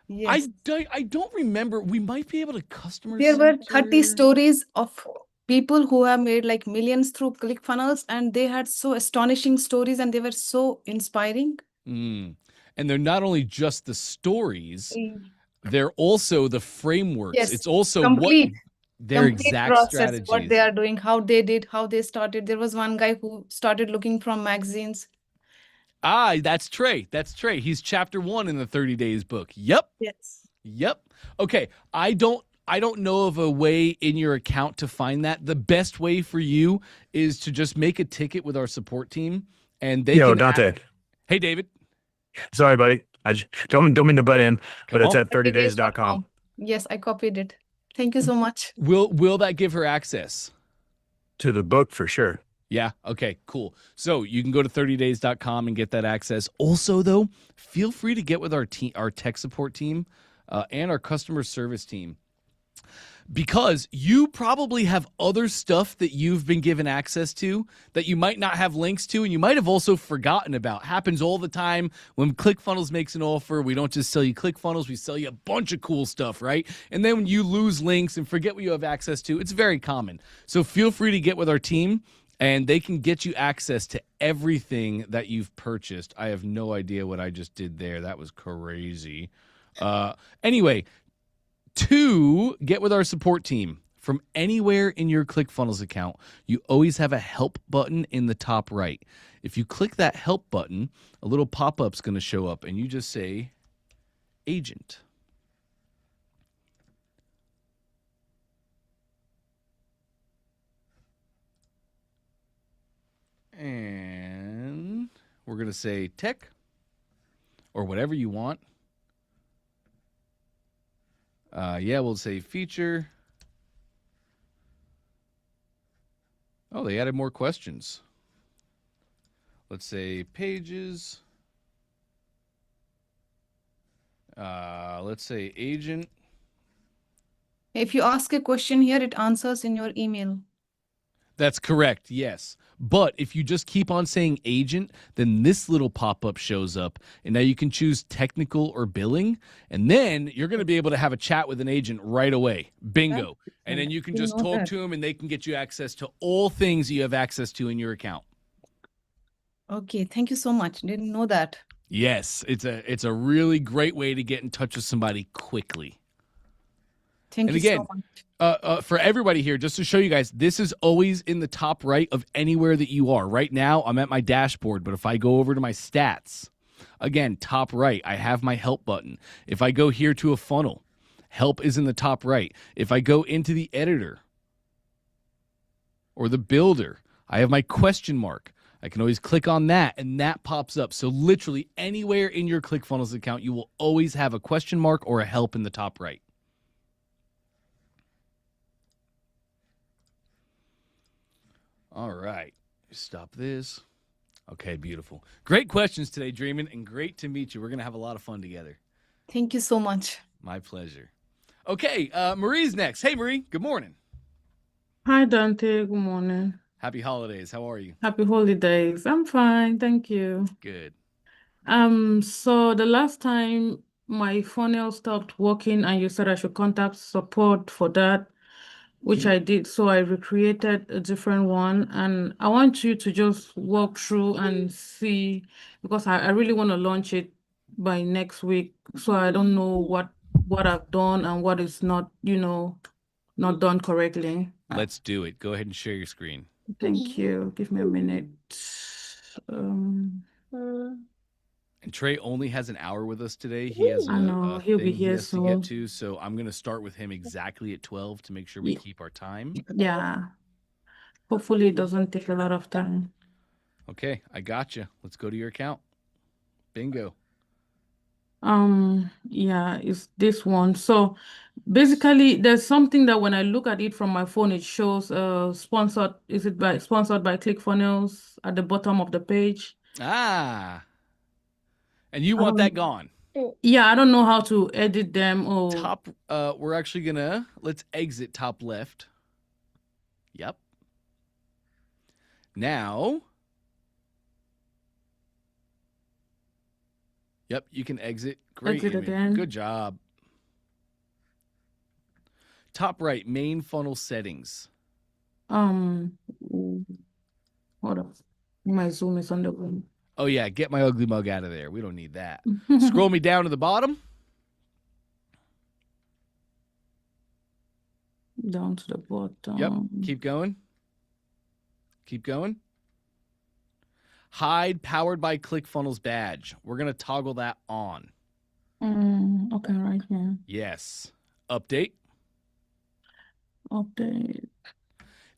Yes. I don't remember. We might be able to customer There were 30 center. stories of people who have made like millions through ClickFunnels, and they had so astonishing stories and they were so inspiring. And they're not only just the stories, Mm. they're also the frameworks. Yes, It's also complete their complete exact process, what strategies. they are doing, how they did, how they started. There was one guy who started looking from magazines. That's Trey. That's Trey. He's chapter 1 in the 30 Days book. Yep. Yes. Okay. I don't know of a way in your account to find that. The best way for you is to just make a ticket with our support team, and they can. Dante. Hey, David. Sorry, buddy. I don't mean to butt in, but it's at 30days.com. 30days.com. Yes, I copied it. Thank you so much. Will that give her access to the book for sure? Yeah. Okay, cool. So you can go to 30days.com and get that access. Also, though, feel free to get with our tech support team and our customer service team, because you probably have other stuff that you've been given access to that you might not have links to, and you might have also forgotten about. Happens all the time when ClickFunnels makes an offer. We don't just sell you ClickFunnels, we sell you a bunch of cool stuff, right? And then when you lose links and forget what you have access to, it's very common. So feel free to get with our team, and they can get you access to everything that you've purchased. I have no idea what I just did there. That was crazy. Anyway, to get with our support team from anywhere in your ClickFunnels account, you always have a help button in the top right. If you click that help button, a little pop-up's going to show up, and you just say agent. And we're going to say tech or whatever you want. Yeah, we'll say feature. Oh, they added more questions. let's say pages. Let's say agent. If you ask a question here, it answers in your email. That's correct, yes. But if you just keep on saying agent, then this little pop-up shows up, and now you can choose technical or billing, and then you're going to be able to have a chat with an agent right away. Bingo. And then you can just talk to them, and they can get you access to all things you have access to in your account. Okay, thank you so much. Didn't know that. Yes, it's a really great way to get in touch with somebody quickly. Thank And you again, so much. for everybody here, just to show you guys, this is always in the top right of anywhere that you are. Right now, I'm at my dashboard, but if I go over to my stats, again, top right, I have my help button. If I go here to a funnel, help is in the top right. If I go into the editor or the builder, I have my question mark. I can always click on that, and that pops up. So literally anywhere in your ClickFunnels account, you will always have a question mark or a help in the top right. All right, stop this. Okay, beautiful. Great questions today, Dreamin', and great to meet you. We're going to have a lot of fun together. Thank you so much. My pleasure. Okay, Marie's next. Hey, Marie, good morning. Hi, Dante. Good morning. Happy holidays. How are you? Happy holidays. I'm fine, thank you. Good. So the last time my funnel stopped working and you said I should contact support for that, which I did. So I recreated a different one, and I want you to just walk through and see, because I really want to launch it by next week. So I don't know what I've done and what is not, not done correctly. Let's do it. Go ahead and share your screen. Thank you. Give me a minute. And Trey only has an hour with us today. He has I know, a he'll be thing he here has to get soon. to, so I'm going to start with him exactly at 12 to make sure we Yeah. keep our time. Yeah. Hopefully it doesn't take a lot of time. Okay, I got you. Let's go to your account. Bingo. Yeah, it's this one. So basically there's something that when I look at it from my phone, it shows sponsored by ClickFunnels at the bottom of the page. Ah. And you want that gone. Yeah, I don't know how to edit them or Top, we're actually gonna, let's exit top left. Yep. Now. Yep, you can exit. Great, Exit Amy. again. Good job. Top right, main funnel settings. hold up. My Zoom is on the room. Oh yeah, get my ugly mug out of there. We don't need that. Scroll me down to the bottom. Down to the bottom. Yep, keep going. Keep going. Hide powered by ClickFunnels badge. We're going to toggle that on. Okay, right here. Yes. Update. Update.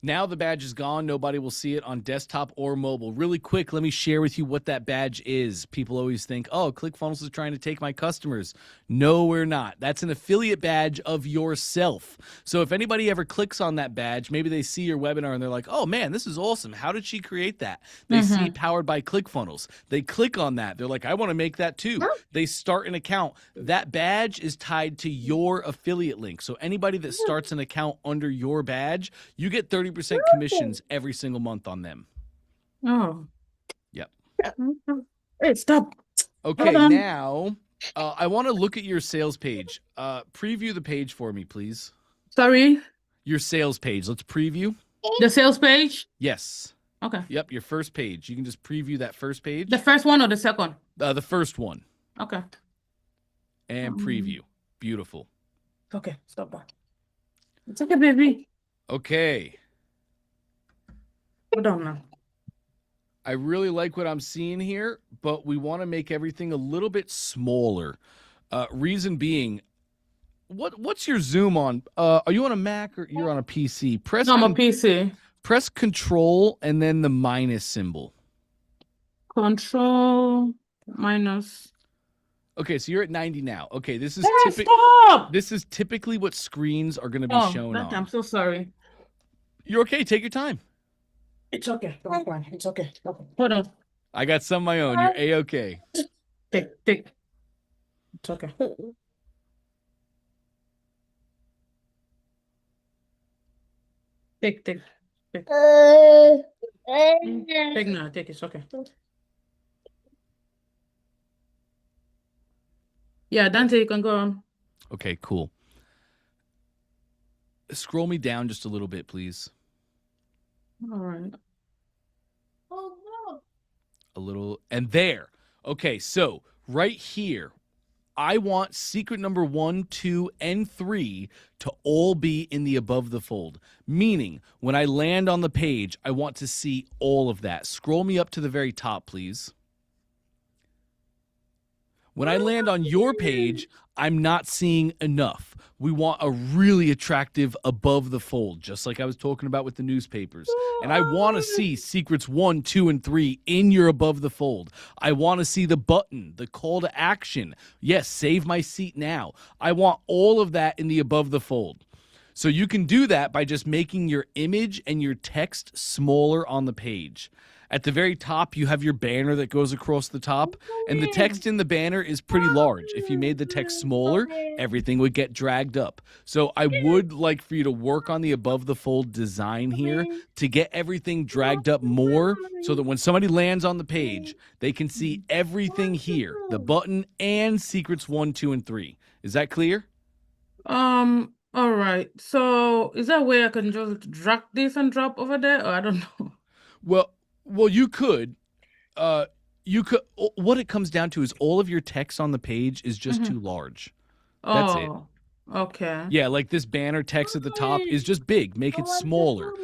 Now the badge is gone. Nobody will see it on desktop or mobile. Really quick, let me share with you what that badge is. People always think, oh, ClickFunnels is trying to take my customers. No, we're not. That's an affiliate badge of yourself. So if anybody ever clicks on that badge, maybe they see your webinar and they're like, oh man, this is awesome. How did she create that? They see powered by ClickFunnels. They click on that. They're like, I want to make that too. They start an account. That badge is tied to your affiliate link. So anybody that starts an account under your badge, you get 30% commissions every single month on them. Oh. Yep. Hey, stop. Okay, Hold on. now I want to look at your sales page. Preview the page for me, please. Sorry. Your sales page. Let's preview. The sales page? Yes. Okay. Yep, your first page. You can just preview that first page. The first one or the second? The first one. Okay. And preview. Beautiful. Okay, stop that. It's okay, baby. Okay. Hold on now. I really like what I'm seeing here, but we want to make everything a little bit smaller. Reason being, what's your zoom on? Are you on a Mac or you're on a PC? No, I'm a PC. Press Control and then the minus symbol. Control minus. Okay, so you're at 90 now. Okay, this is Stop! this is typically what screens are going to be shown on. I'm so sorry. You're okay. Take your time. It's okay. Don't cry. It's okay. Okay. Hold on. I got some of my own. You're A-okay. Take. It's okay. Take. Take now. Take. It's okay. Yeah, Dante, you can go on. Okay, cool. Scroll me down just a little bit, please. All right. A little, and there. Okay, so right here, I want secret number 1, 2, and 3 to all be in the above the fold. Meaning, when I land on the page, I want to see all of that. Scroll me up to the very top, please. When I land on your page, I'm not seeing enough. We want a really attractive above the fold, just like I was talking about with the newspapers. And I want to see secrets 1, 2, and 3 in your above the fold. I want to see the button, the call to action. Yes, save my seat now. I want all of that in the above the fold. So you can do that by just making your image and your text smaller on the page. At the very top, you have your banner that goes across the top, and the text in the banner is pretty large. If you made the text smaller, everything would get dragged up. So I would like for you to work on the above the fold design here to get everything dragged up more so that when somebody lands on the page, they can see everything here, the button and secrets 1, 2, and 3. Is that clear? All right. So is there a way I can just drag this and drop over there? Or I don't know. Well, you could. What it comes down to is all of your text on the page is just too large. That's it. Oh, okay. Yeah, like this banner text at the top is just big. Make it smaller.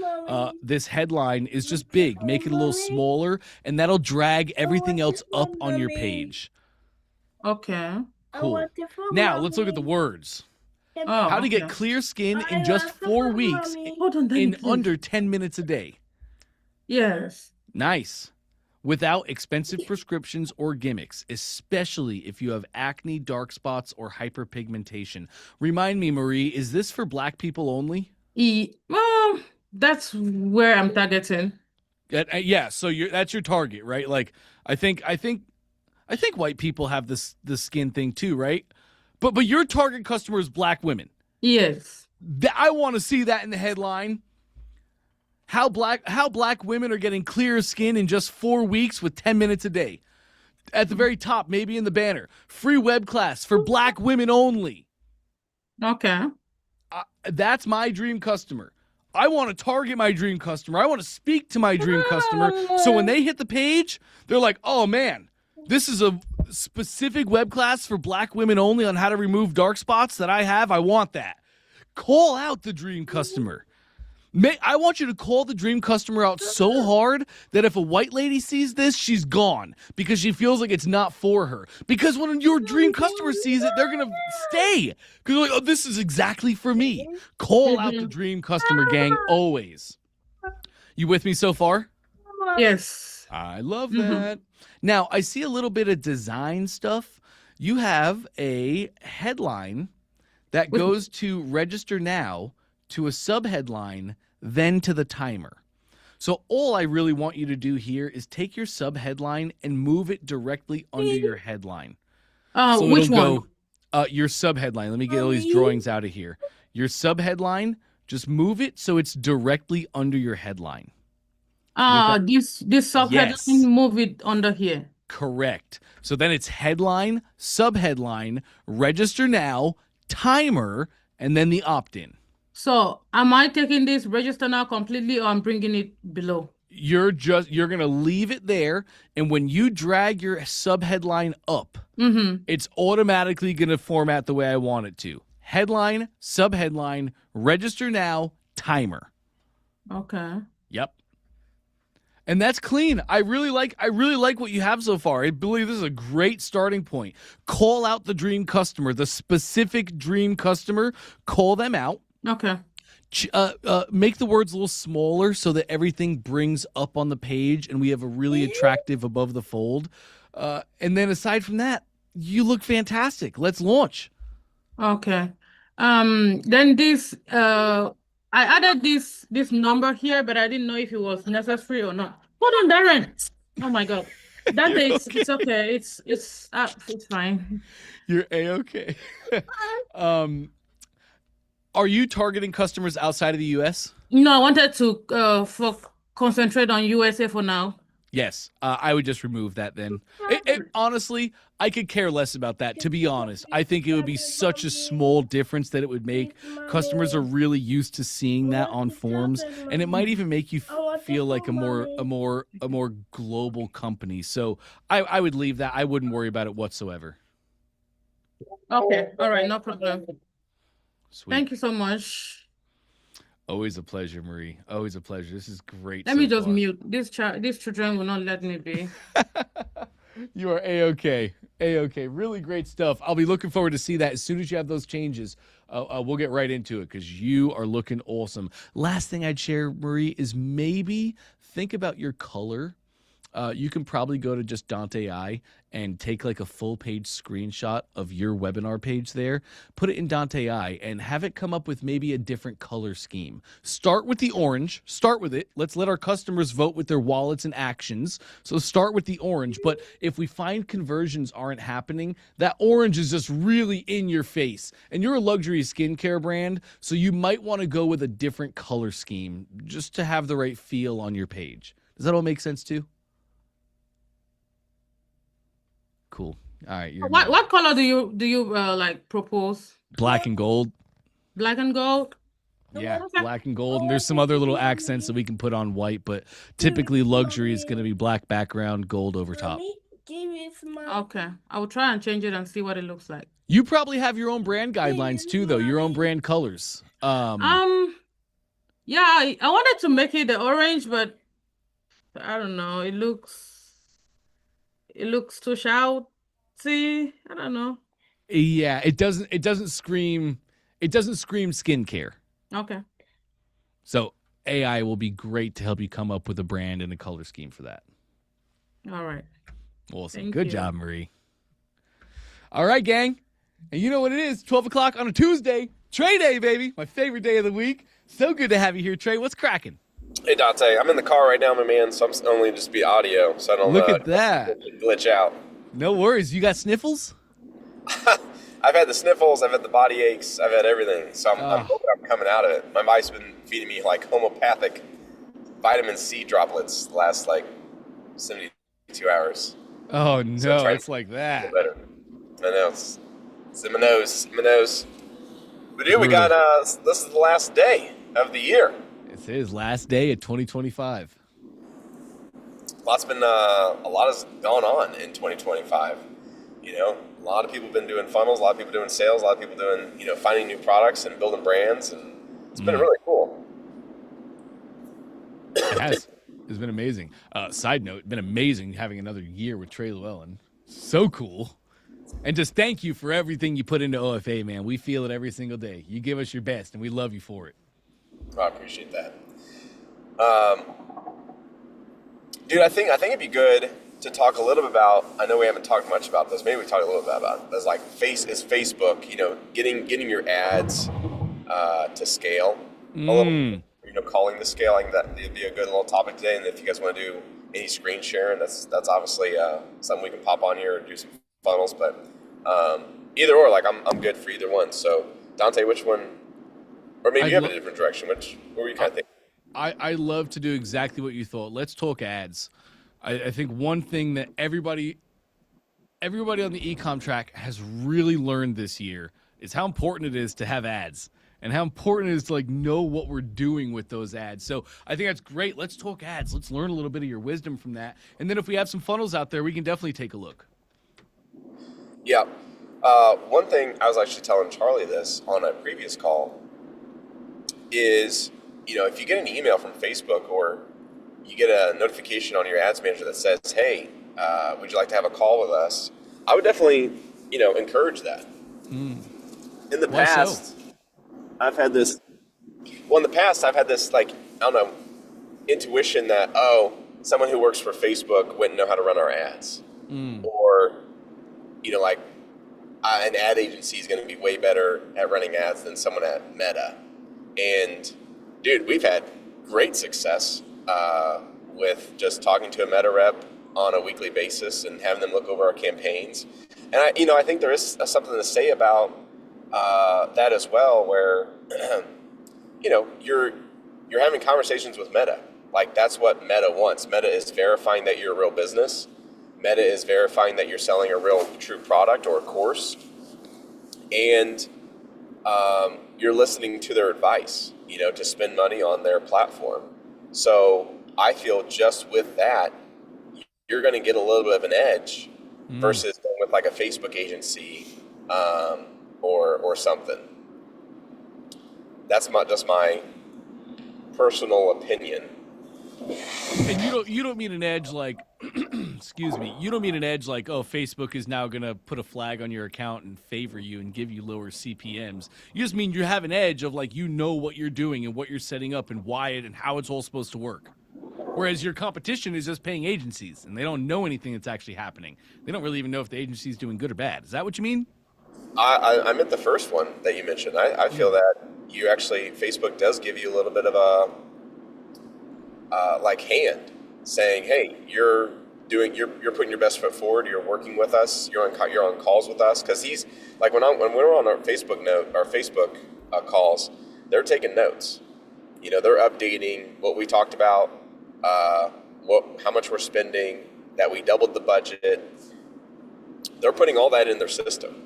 This headline is just big. Make it a little smaller, and that'll drag everything else up on your page. Okay. Cool. Now, let's look at the words. Oh, How to get okay. clear skin in just 4 weeks Hold on, Danny, in please. under 10 minutes a day. Yes. Nice. Without expensive prescriptions or gimmicks, especially if you have acne, dark spots, or hyperpigmentation. Remind me, Marie, is this for Black people only? Well, that's where I'm targeting. Yeah, so that's your target, right? Like, I think white people have this skin thing too, right? But your target customer is Black women. Yes. I want to see that in the headline. How black women are getting clearer skin in just 4 weeks with 10 minutes a day. At the very top, maybe in the banner, free web class for Black women only. Okay. That's my dream customer. I want to target my dream customer. I want to speak to my dream customer. So when they hit the page, they're like, oh man, this is a specific web class for Black women only on how to remove dark spots that I have. I want that. Call out the dream customer. I want you to call the dream customer out so hard that if a white lady sees this, she's gone because she feels like it's not for her. Because when your dream customer sees it, they're going to stay because they're like, oh, this is exactly for me. Call out the dream customer, gang, always. You with me so far? Yes. I love that. Now, I see a little bit of design stuff. You have a headline that goes to register now, to a subheadline, then to the timer. So all I really want you to do here is take your subheadline and move it directly under your headline. So Which one? Your subheadline. Let me get all these drawings out of here. Your subheadline, just move it so it's directly under your headline. This subheadline, Yes. move it under here. Correct. So then it's headline, subheadline, register now, timer, and then the opt-in. So am I taking this register now completely, or I'm bringing it below? You're going to leave it there, and when you drag your subheadline up, it's automatically going to format the way I want it to. Headline, subheadline, register now, timer. Okay. Yep. And that's clean. I really like what you have so far. I believe this is a great starting point. Call out the dream customer, the specific dream customer, call them out. Okay. Make the words a little smaller so that everything brings up on the page and we have a really attractive above the fold. And then aside from that, you look fantastic. Let's launch. Okay. Then this I added this number here, but I didn't know if it was necessary or not. Hold on, Darren. Oh my God. That You're day okay. it's okay. It's fine. You're a-okay. um, are you targeting customers outside of the US? No, I wanted to concentrate on USA for now. Yes, I would just remove that then. Honestly, I could care less about that, to be honest. I think it would be such a small difference that it would make. Customers are really used to seeing that on forums, and it might even make you feel like a more global company. So I would leave that. I wouldn't worry about it whatsoever. Okay, all right, no problem. Sweet. Thank you so much. Always a pleasure, Marie. Always a pleasure. This is great. Let me so just far. mute. These children will not let me be. You are a-okay. A-okay. Really great stuff. I'll be looking forward to see that as soon as you have those changes. We'll get right into it because you are looking awesome. Last thing I'd share, Marie, is maybe think about your color. You can probably go to just Dante AI and take like a full page screenshot of your webinar page there, put it in Dante AI, and have it come up with maybe a different color scheme. Start with the orange. Start with it. Let's let our customers vote with their wallets and actions. So start with the orange. But if we find conversions aren't happening, that orange is just really in your face. And you're a luxury skincare brand, so you might want to go with a different color scheme just to have the right feel on your page. Does that all make sense too? Cool. All right. You're What color do you like propose? black and gold. Black and gold? Yeah, Okay. black and gold. And there's some other little accents that we can put on white, but typically luxury is going to be black background, gold over top. Okay, I will try and change it and see what it looks like. You probably have your own brand guidelines too, though. Your own brand colors. Yeah, I wanted to make it the orange, but I don't know. It looks too shouty. I don't know. Yeah, it doesn't scream skincare. Okay. So AI will be great to help you come up with a brand and a color scheme for that. All right. Awesome. Thank Good you. job, Marie. All right, gang. And you know what it is? 12 o'clock on a Tuesday. Trey Day, baby. My favorite day of the week. So good to have you here, Trey. What's cracking? Hey Dante, I'm in the car right now, my man, so I'm only just be audio, so I don't Look at that. glitch out. No worries. You got sniffles? I've had the sniffles, I've had the body aches, I've had everything, so I'm hoping I'm coming out of it. My wife's been feeding me like homeopathic vitamin C droplets the last like 72 hours. Oh, no. So It's like that. Better. I know, it's in my nose. But dude, we got, this is the last day of the year. It's his last day of 2025. A lot has gone on in 2025. You know, a lot of people have been doing funnels, a lot of people doing sales, a lot of people doing, finding new products and building brands, and it's been really cool. It has. It's been amazing. Side note, it's been amazing having another year with Trey Llewellyn. So cool. And just thank you for everything you put into OFA, man. We feel it every single day. You give us your best, and we love you for it. I appreciate that. Dude, I think it'd be good to talk a little bit about, I know we haven't talked much about this, maybe we talk a little bit about it, as like Facebook, getting your ads to scale a little bit, calling the scale. I think that'd be a good little topic today. And if you guys want to do any screen sharing, that's obviously something we can pop on here and do some funnels, but either or, like I'm good for either one. So Dante, which one, or maybe you have a different direction, what were you kind of thinking? I love to do exactly what you thought. Let's talk ads. I think one thing that everybody on the Ecom track has really learned this year is how important it is to have ads and how important it is to know what we're doing with those ads. So I think that's great. Let's talk ads. Let's learn a little bit of your wisdom from that. And then if we have some funnels out there, we can definitely take a look. Yeah. One thing I was actually telling Charlie this on a previous call is, if you get an email from Facebook or you get a notification on your ads manager that says, hey, would you like to have a call with us? I would definitely, encourage that. In the past, I've had this, intuition that, someone who works for Facebook wouldn't know how to run our ads. Or, an ad agency is going to be way better at running ads than someone at Meta. And dude, we've had great success with just talking to a Meta rep, on a weekly basis and having them look over our campaigns. And I think there is something to say about that as well, where you're having conversations with Meta. Like, that's what Meta wants. Meta is verifying that you're a real business. Meta is verifying that you're selling a real true product or a course, and you're listening to their advice, to spend money on their platform. So I feel just with that, you're going to get a little bit of an edge versus going with like a Facebook agency or something. That's just my personal opinion. And you don't mean an edge like, excuse me, you don't mean an edge like, oh, Facebook is now going to put a flag on your account and favor you and give you lower CPMs. You just mean you have an edge of like, what you're doing and what you're setting up and why it and how it's all supposed to work. Whereas your competition is just paying agencies and they don't know anything that's actually happening. They don't really even know if the agency is doing good or bad. Is that what you mean? I meant the first one that you mentioned. I feel that Facebook does give you a little bit of a hand saying, hey, you're putting your best foot forward. You're working with us. You're on calls with us. Because he's like, when we're on our Facebook calls, they're taking notes. They're updating what we talked about, how much we're spending, that we doubled the budget. They're putting all that in their system.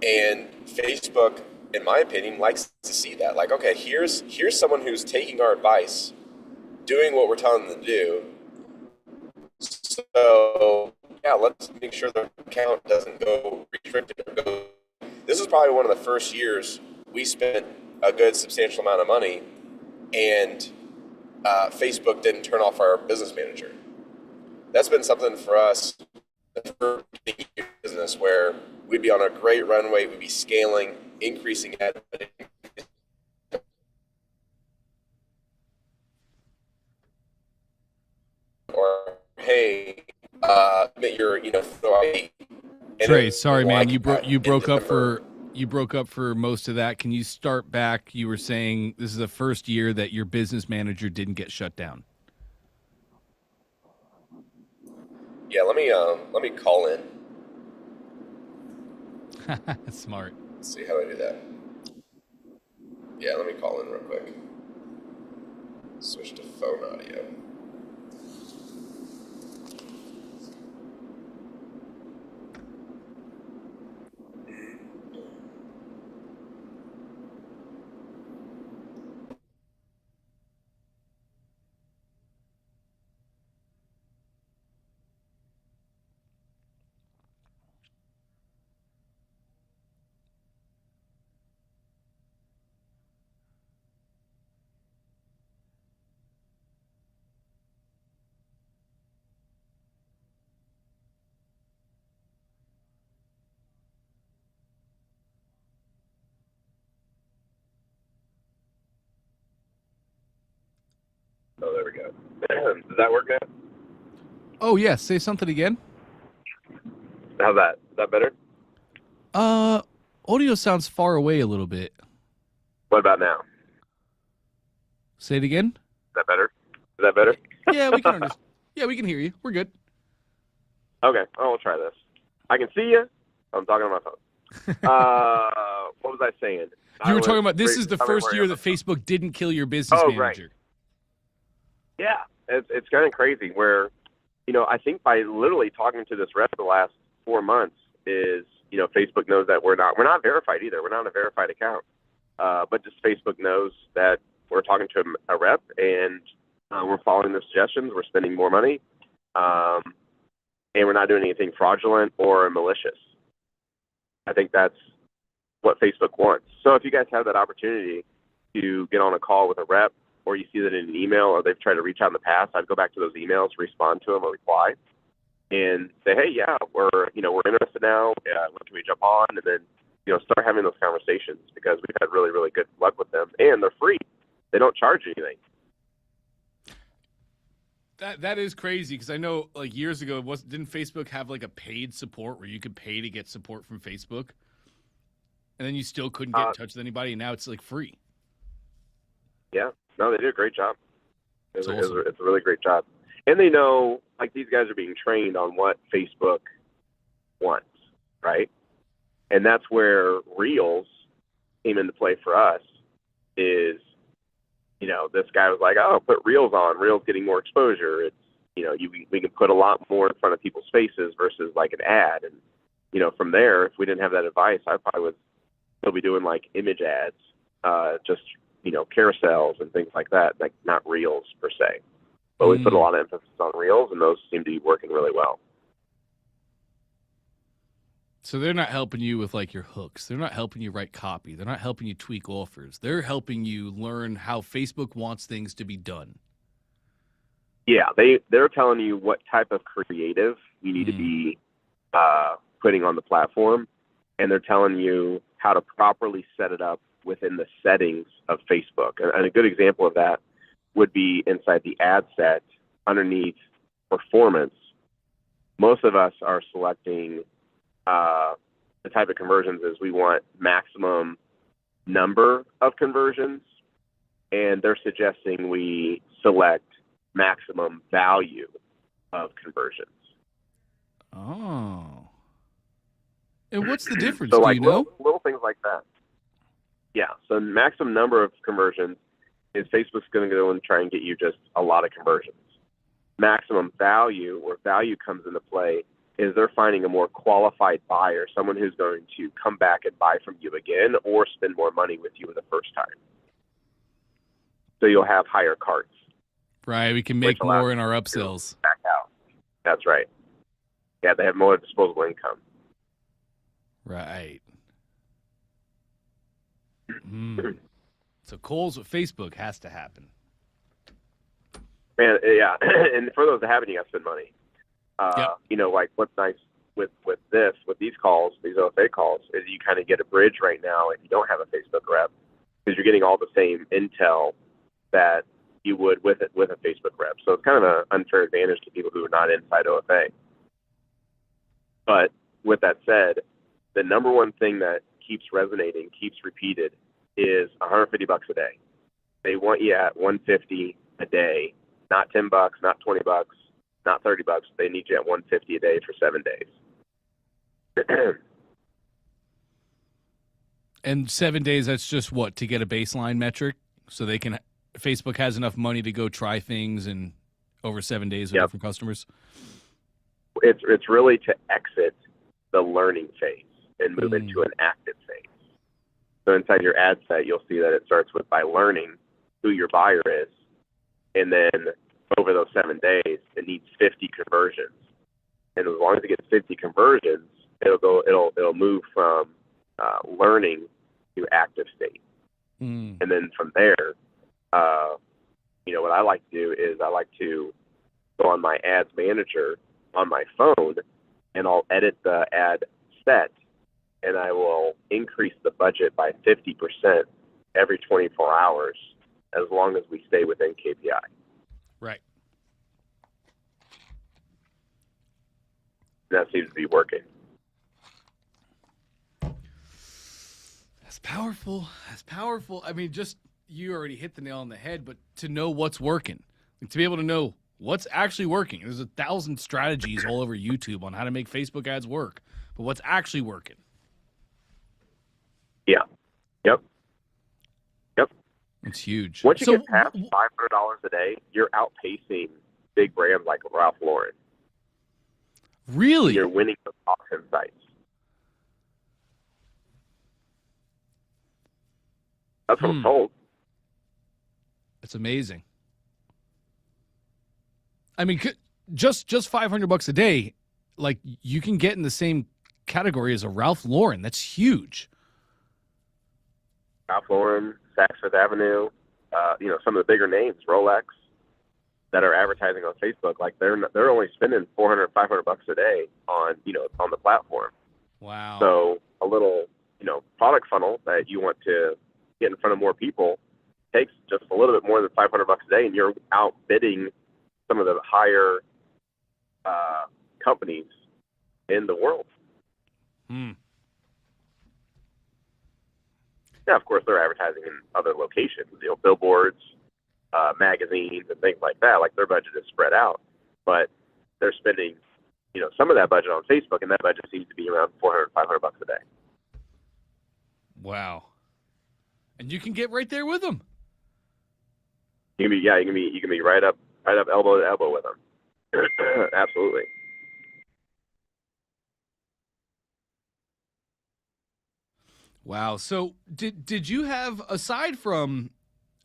And Facebook, in my opinion, likes to see that. Like, okay, here's someone who's taking our advice, doing what we're telling them to do. So, yeah, let's make sure the account doesn't go restricted or go. This is probably one of the first years we spent a good substantial amount of money, and Facebook didn't turn off our business manager. That's been something for us for business where we'd be on a great runway, we'd be scaling, increasing ad, or hey, your photo ID. Trey, sorry, man, you broke up for most of that. Can you start back? You were saying this is the first year that your business manager didn't get shut down. Yeah, let me call in. Smart. Let's see how I do that. Yeah, let me call in real quick. Switch to phone audio. Oh, there we go. Does that work now? Oh, yeah. Say something again. How's that? Is that better? Audio sounds far away a little bit. What about now? Say it again. Is that better? Is that better? Yeah, we can understand. Yeah, we can hear you. We're good. Okay, I'll try this. I can see you. I'm talking on my phone. What was I saying? You were talking about this is the first year that Facebook didn't kill your business manager. Right. Yeah, it's kind of crazy where, I think by literally talking to this rep the last 4 months is, Facebook knows that we're not verified either. We're not a verified account. But just Facebook knows that we're talking to a rep and we're following their suggestions. We're spending more money. And we're not doing anything fraudulent or malicious. I think that's what Facebook wants. So if you guys have that opportunity to get on a call with a rep, or you see that in an email, or they've tried to reach out in the past, I'd go back to those emails, respond to them, or reply, and say, hey, yeah, we're interested now. Yeah, when can we jump on? And then, start having those conversations, because we've had really, really good luck with them, and they're free. They don't charge anything. That is crazy, because I know like years ago, didn't Facebook have like a paid support where you could pay to get support from Facebook, and then you still couldn't get in touch with anybody, and now it's like free. Yeah, no, they did a great job. It's awesome. a really great job. And they know, like, these guys are being trained on what Facebook wants, right? And that's where Reels came into play for us. Is, you know, this guy was like, oh, put Reels on. Reels getting more exposure. It's, you know, we can put a lot more in front of people's faces versus like an ad. And, you know, from there, if we didn't have that advice, I probably would still be doing like image ads, just, you know, carousels and things like that, like not Reels per se. But we put a lot of emphasis on Reels, and those seem to be working really well. So they're not helping you with like your hooks. They're not helping you write copy. They're not helping you tweak offers. They're helping you learn how Facebook wants things to be done. Yeah, they're telling you what type of creative you need to be putting on the platform, and they're telling you how to properly set it up within the settings of Facebook. And a good example of that would be inside the ad set underneath performance. Most of us are selecting the type of conversions is we want maximum number of conversions, and they're suggesting we select maximum value of conversions. Oh. And what's the difference? So Do like you know? little things like that. Yeah. So maximum number of conversions is Facebook's going to go and try and get you just a lot of conversions. Maximum value, where value comes into play, is they're finding a more qualified buyer, someone who's going to come back and buy from you again or spend more money with you the first time. So you'll have higher carts. Right. We can make more in our upsells. Back out. That's right. Yeah, they have more disposable income. Right. So Kohl's with Facebook has to happen. Man, yeah. And for those that haven't, you got to spend money. You know, like what's nice with these calls, these OFA calls, is you kind of get a bridge right now if you don't have a Facebook rep, because you're getting all the same intel that you would with a Facebook rep. So it's kind of an unfair advantage to people who are not inside OFA. But with that said, the number one thing that keeps resonating, keeps repeated, is $150 a day. They want you at $150 a day, not $10, not $20, not $30. They need you at $150 a day for 7 days. And 7 days, that's just what, to get a baseline metric, so they can. Facebook has enough money to go try things and over 7 days with different customers. It's really to exit the learning phase and move into an active phase. So inside your ad set, you'll see that it starts with by learning who your buyer is, and then over those 7 days, it needs 50 conversions. And as long as it gets 50 conversions, it'll move from learning to active state. And then from there, you know, what I like to do is I like to go on my ads manager on my phone, and I'll edit the ad set, and I will increase the budget by 50% every 24 hours as long as we stay within KPI. Right. That seems to be working. That's powerful. That's powerful. I mean, just you already hit the nail on the head, but to know what's working, like, to be able to know what's actually working. There's 1,000 strategies all over YouTube on how to make Facebook ads work, but what's actually working? Yeah. Yep. It's huge. Once you get past $500 a day, you're outpacing big brands like Ralph Lauren. Really? You're winning the auction sites. That's what I'm told. It's amazing. I mean, just $500 a day, like, you can get in the same category as a Ralph Lauren. That's huge. Ralph Lauren, Saks Fifth Avenue, you know, some of the bigger names, Rolex, that are advertising on Facebook. Like they're only spending $400, $500 a day on, you know, on the platform. Wow. So a little, you know, product funnel that you want to get in front of more people takes just a little bit more than $500 a day, and you're outbidding some of the higher companies in the world. Yeah, of course, they're advertising in other locations, you know, billboards, magazines, and things like that. Like, their budget is spread out. but they're spending, some of that budget on Facebook, and that budget seems to be around $400, $500 a day. Wow. And you can get right there with them. You can be right up elbow to elbow with them. Absolutely. Wow. So did you have, aside from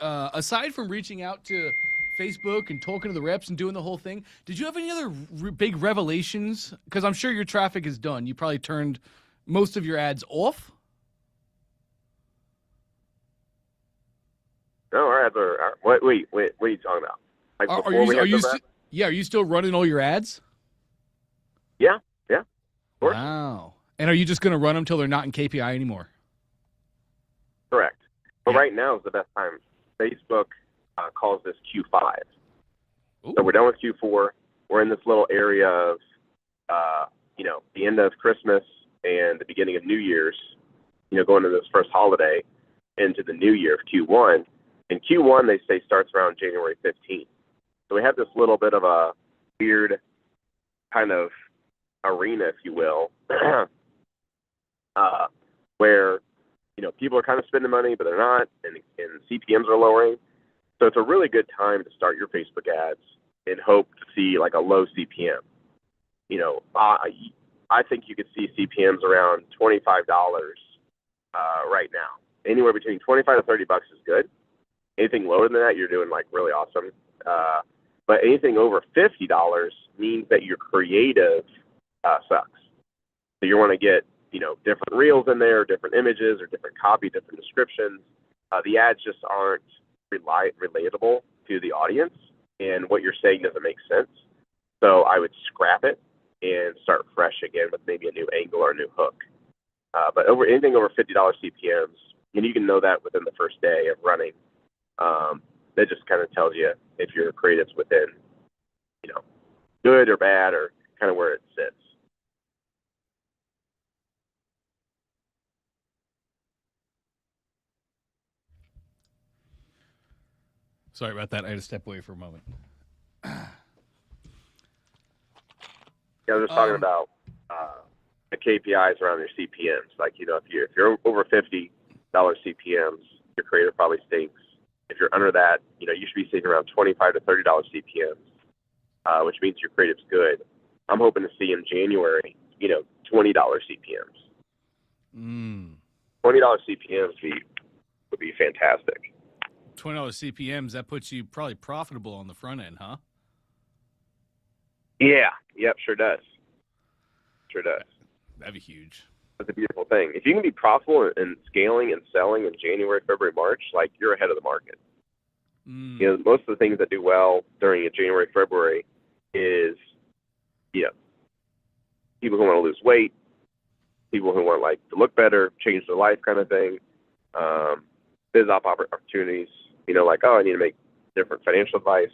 reaching out to Facebook and talking to the reps and doing the whole thing, did you have any other big revelations? Because I'm sure your traffic is done. You probably turned most of your ads off. No, our ads are. Wait, what are you talking about? Like Are before we had you the rep? are you still running all your ads? Yeah, of course. Wow. And are you just going to run them till they're not in KPI anymore? Correct. But Yeah. right now is the best time. Facebook calls this Q5. Ooh. So we're done with Q4. We're in this little area of, the end of Christmas and the beginning of New Year's, going to this first holiday into the new year of Q1. And Q1, they say, starts around January 15th. So we have this little bit of a weird kind of arena, if you will, where, people are kind of spending money, but they're not, and CPMs are lowering. So it's a really good time to start your Facebook ads and hope to see like a low CPM. I think you could see CPMs around $25 right now. Anywhere between 25 to $30 is good. Anything lower than that, you're doing like really awesome. But anything over $50 means that your creative sucks. So you want to get different reels in there, different images, or different copy, different descriptions. The ads just aren't relatable to the audience, and what you're saying doesn't make sense. So I would scrap it and start fresh again with maybe a new angle or a new hook. But anything over $50 CPMs, and you can know that within the first day of running. That just kind of tells you if your creative's within, good or bad, or kind of where it sits. Sorry about that. I had to step away for a moment. Yeah, I was just talking about the KPIs around your CPMs. Like, if you're over $50 CPMs, your creative probably stinks. If you're under that, you should be seeing around $25 to $30 CPMs, which means your creative's good. I'm hoping to see in January, $20 CPMs. $20 CPMs would be fantastic. $20 CPMs, that puts you probably profitable on the front end, huh? Yeah. Yep. Sure does. That'd be huge. That's a beautiful thing. If you can be profitable in scaling and selling in January, February, March, like you're ahead of the market. Most of the things that do well during January, February is, people who want to lose weight, people who want to look better, change their life kind of thing, biz op opportunities, I need to make different financial advice.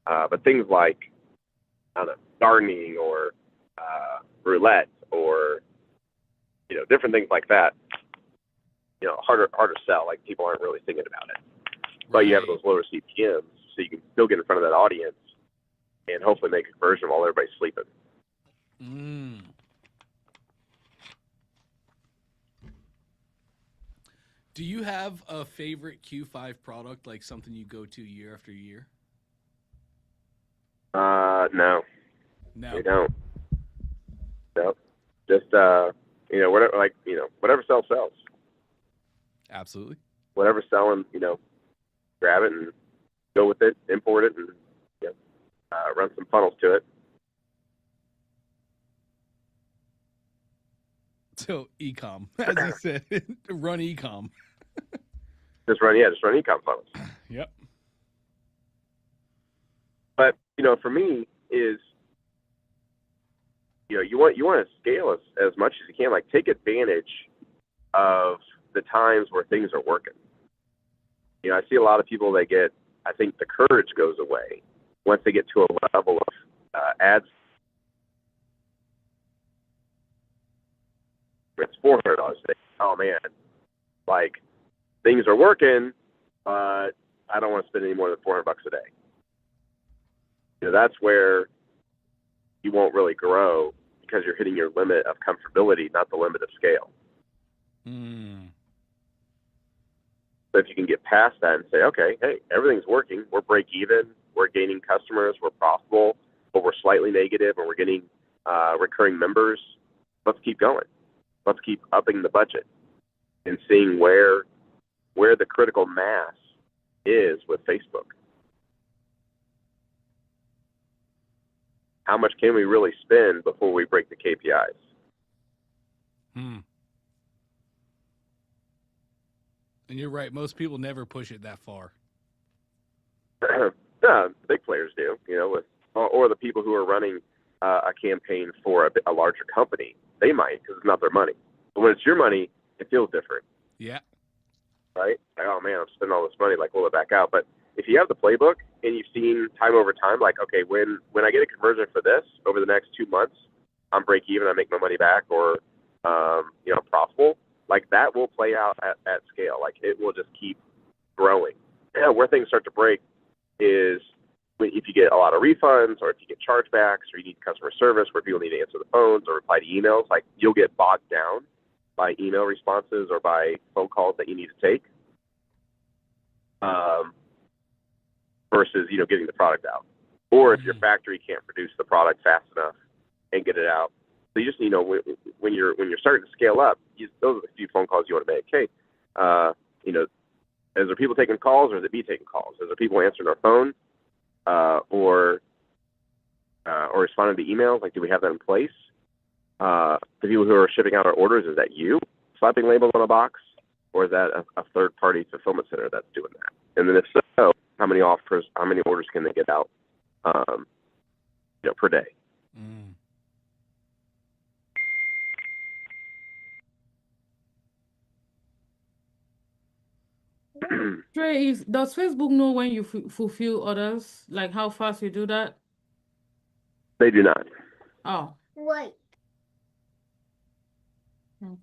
But things like, I don't know, gardening or roulette or, different things like that, harder to sell. Like people aren't really thinking about it. But you have those lower CPMs, so you can still get in front of that audience and hopefully make a conversion while everybody's sleeping. Do you have a favorite Q5 product, like something you go to year after year? No. No. We don't. No. Just, whatever sells. Absolutely. Whatever's selling, grab it and go with it, import it, and run some funnels to it. So Ecom, as you said, run Ecom. Just run Ecom funnels. Yep. But for me is, you want to scale as much as you can. Like take advantage of the times where things are working. I see a lot of people that I think the courage goes away once they get to a level of ads. It's $400 a day. Oh man, things are working, but I don't want to spend any more than $400 a day. That's where you won't really grow because you're hitting your limit of comfortability, not the limit of scale. So if you can get past that and say, okay, hey, everything's working. We're break even. We're gaining customers. We're profitable, but we're slightly negative, and we're getting recurring members. Let's keep going. Let's keep upping the budget and seeing where the critical mass is with Facebook. How much can we really spend before we break the KPIs? And you're right. Most people never push it that far. Big players do, or the people who are running a campaign for a larger company. They might, because it's not their money. But when it's your money, it feels different. Yeah. Right? Like, oh man, I'm spending all this money. Like, will it back out? But if you have the playbook and you've seen time over time, like, okay, when I get a conversion for this over the next 2 months, I'm break even, I make my money back, or I'm profitable. Like, that will play out at scale. Like, it will just keep growing. Where things start to break is if you get a lot of refunds, or if you get chargebacks, or you need customer service where people need to answer the phones or reply to emails. Like, you'll get bogged down by email responses or by phone calls that you need to take, versus getting the product out. Or if your factory can't produce the product fast enough and get it out. So you just when you're starting to scale up, those are the few phone calls you want to make. Hey, is there people taking calls, or is it me taking calls? Is there people answering our phone, or responding to emails? Like, do we have that in place? The people who are shipping out our orders, is that you slapping labels on a box, or is that a third-party fulfillment center that's doing that? And then if so, how many orders can they get out, per day? Trey, does Facebook know when you fulfill orders? Like how fast you do that? They do not. Oh. Right.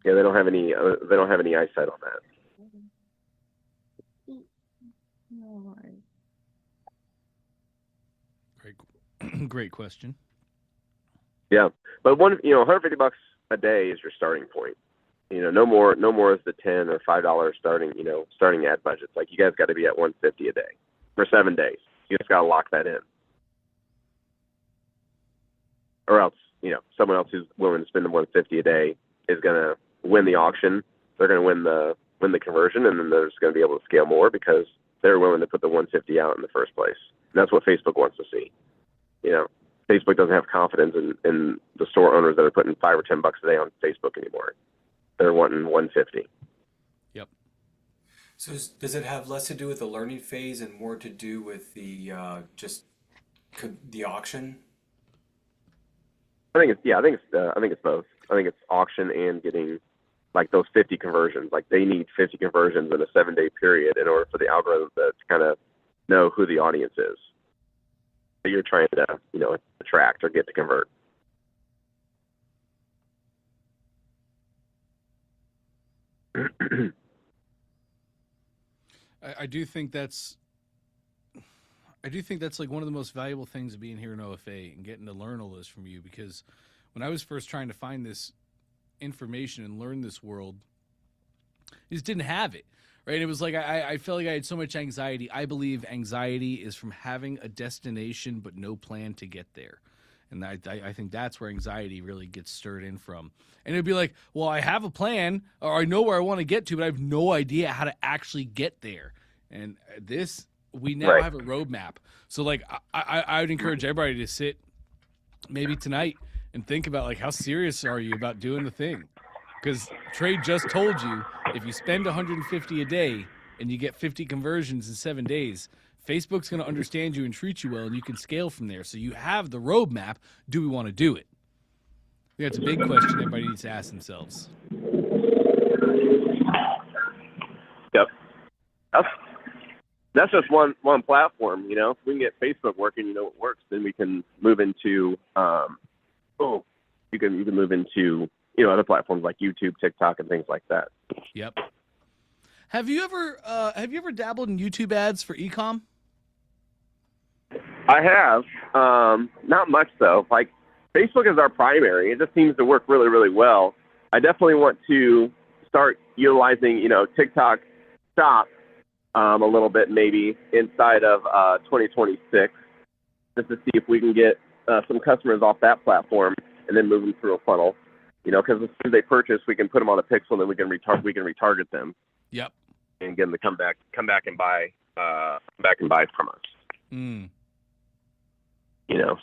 Yeah, they don't have any. They don't have any eyesight on that. All right. Great question. Yeah, but $150 a day is your starting point. No more is the $10 or $5 starting ad budgets. Like, you guys got to be at $150 a day for 7 days. You just got to lock that in, or else someone else who's willing to spend the $150 a day is going to win the auction. They're going to win the conversion, and then they're just going to be able to scale more because they're willing to put the $150 out in the first place. And that's what Facebook wants to see. Facebook doesn't have confidence in the store owners that are putting $5 or $10 a day on Facebook anymore. They're wanting $150. Yep. So does it have less to do with the learning phase and more to do with the the auction? I think it's both. I think it's auction and getting like those 50 conversions. Like, they need 50 conversions in a 7-day period in order for the algorithm to kind of know who the audience is that you're trying to attract or get to convert. I do think that's like one of the most valuable things of being here in OFA and getting to learn all this from you, because when I was first trying to find this information and learn this world, I just didn't have it. Right? It was like I felt like I had so much anxiety. I believe anxiety is from having a destination but no plan to get there. And I think that's where anxiety really gets stirred in from. And it'd be like, well, I have a plan, or I know where I want to get to, but I have no idea how to actually get there. And we now have a roadmap. So, like, I would encourage everybody to sit maybe tonight and think about, like, how serious are you about doing the thing? Because Trey just told you, if you spend $150 a day and you get 50 conversions in 7 days, Facebook's going to understand you and treat you well, and you can scale from there. So you have the roadmap. Do we want to do it? I think that's a big question everybody needs to ask themselves. Yep. That's just one platform. If we can get Facebook working, it works, then we can move into you can move into other platforms like YouTube, TikTok, and things like that. Yep. Have you ever dabbled in YouTube ads for Ecom? I have, not much though. Like, Facebook is our primary. It just seems to work really, really well. I definitely want to start utilizing, TikTok Shop a little bit maybe inside of 2026, just to see if we can get some customers off that platform and then move them through a funnel. Because as soon as they purchase, we can put them on a pixel, and then we can retarget them. Yep. And get them to come back and buy from us. Mm.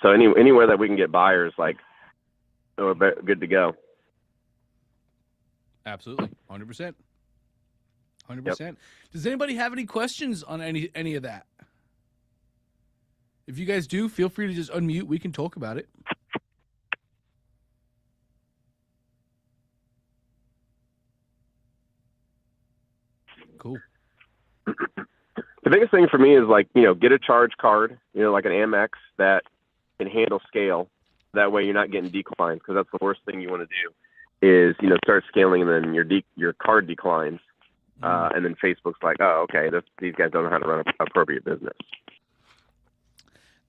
So anywhere that we can get buyers, like, we're good to go. Absolutely. 100%. 100%. Does anybody have any questions on any of that? If you guys do, feel free to just unmute. We can talk about it. Cool. The biggest thing for me is get a charge card, like an Amex that can handle scale. That way you're not getting declines, because that's the worst thing you want to do is, start scaling and then your card declines. And then Facebook's like, oh, okay, these guys don't know how to run an appropriate business.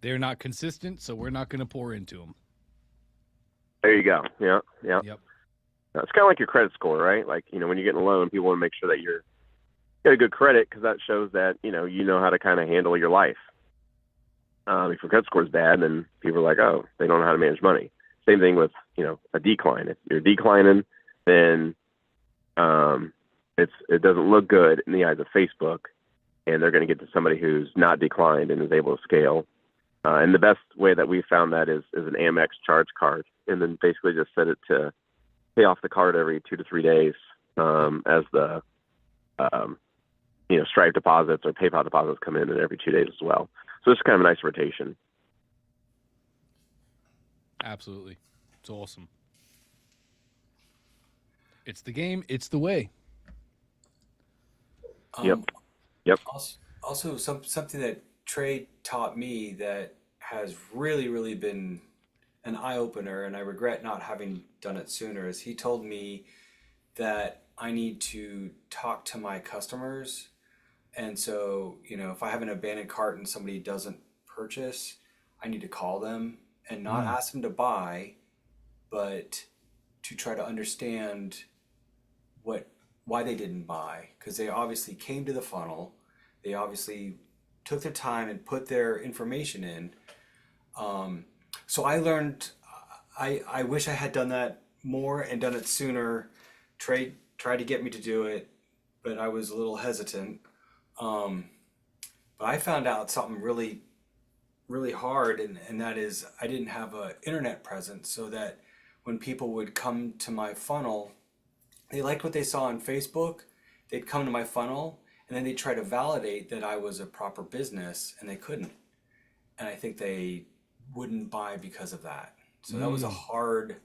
They're not consistent, so we're not going to pour into them. There you go. Yeah. Yep. It's kind of like your credit score, right? Like, when you're getting a loan, people want to make sure that you're got a good credit, because that shows that, you know how to kind of handle your life. If your credit score is bad, then people are like, oh, they don't know how to manage money. Same thing with, a decline. If you're declining, then it doesn't look good in the eyes of Facebook, and they're going to get to somebody who's not declined and is able to scale. And the best way that we found that is an Amex charge card, and then basically just set it to pay off the card every 2 to 3 days as the Stripe deposits or PayPal deposits come in every 2 days as well. So it's kind of a nice rotation. Absolutely. It's awesome. It's the game. It's the way. Yep. Also, something that Trey taught me that has really, really been an eye-opener, and I regret not having done it sooner, is he told me that I need to talk to my customers. And so, if I have an abandoned cart and somebody doesn't purchase, I need to call them and not ask them to buy, but to try to understand why they didn't buy, because they obviously came to the funnel. They obviously took their time and put their information in. So I learned, I wish I had done that more and done it sooner. Trey tried to get me to do it, but I was a little hesitant. But I found out something really, really hard, and that is I didn't have an internet presence, so that when people would come to my funnel, they liked what they saw on Facebook, they'd come to my funnel, and then they'd try to validate that I was a proper business, and they couldn't. And I think they wouldn't buy because of that. So that was a hard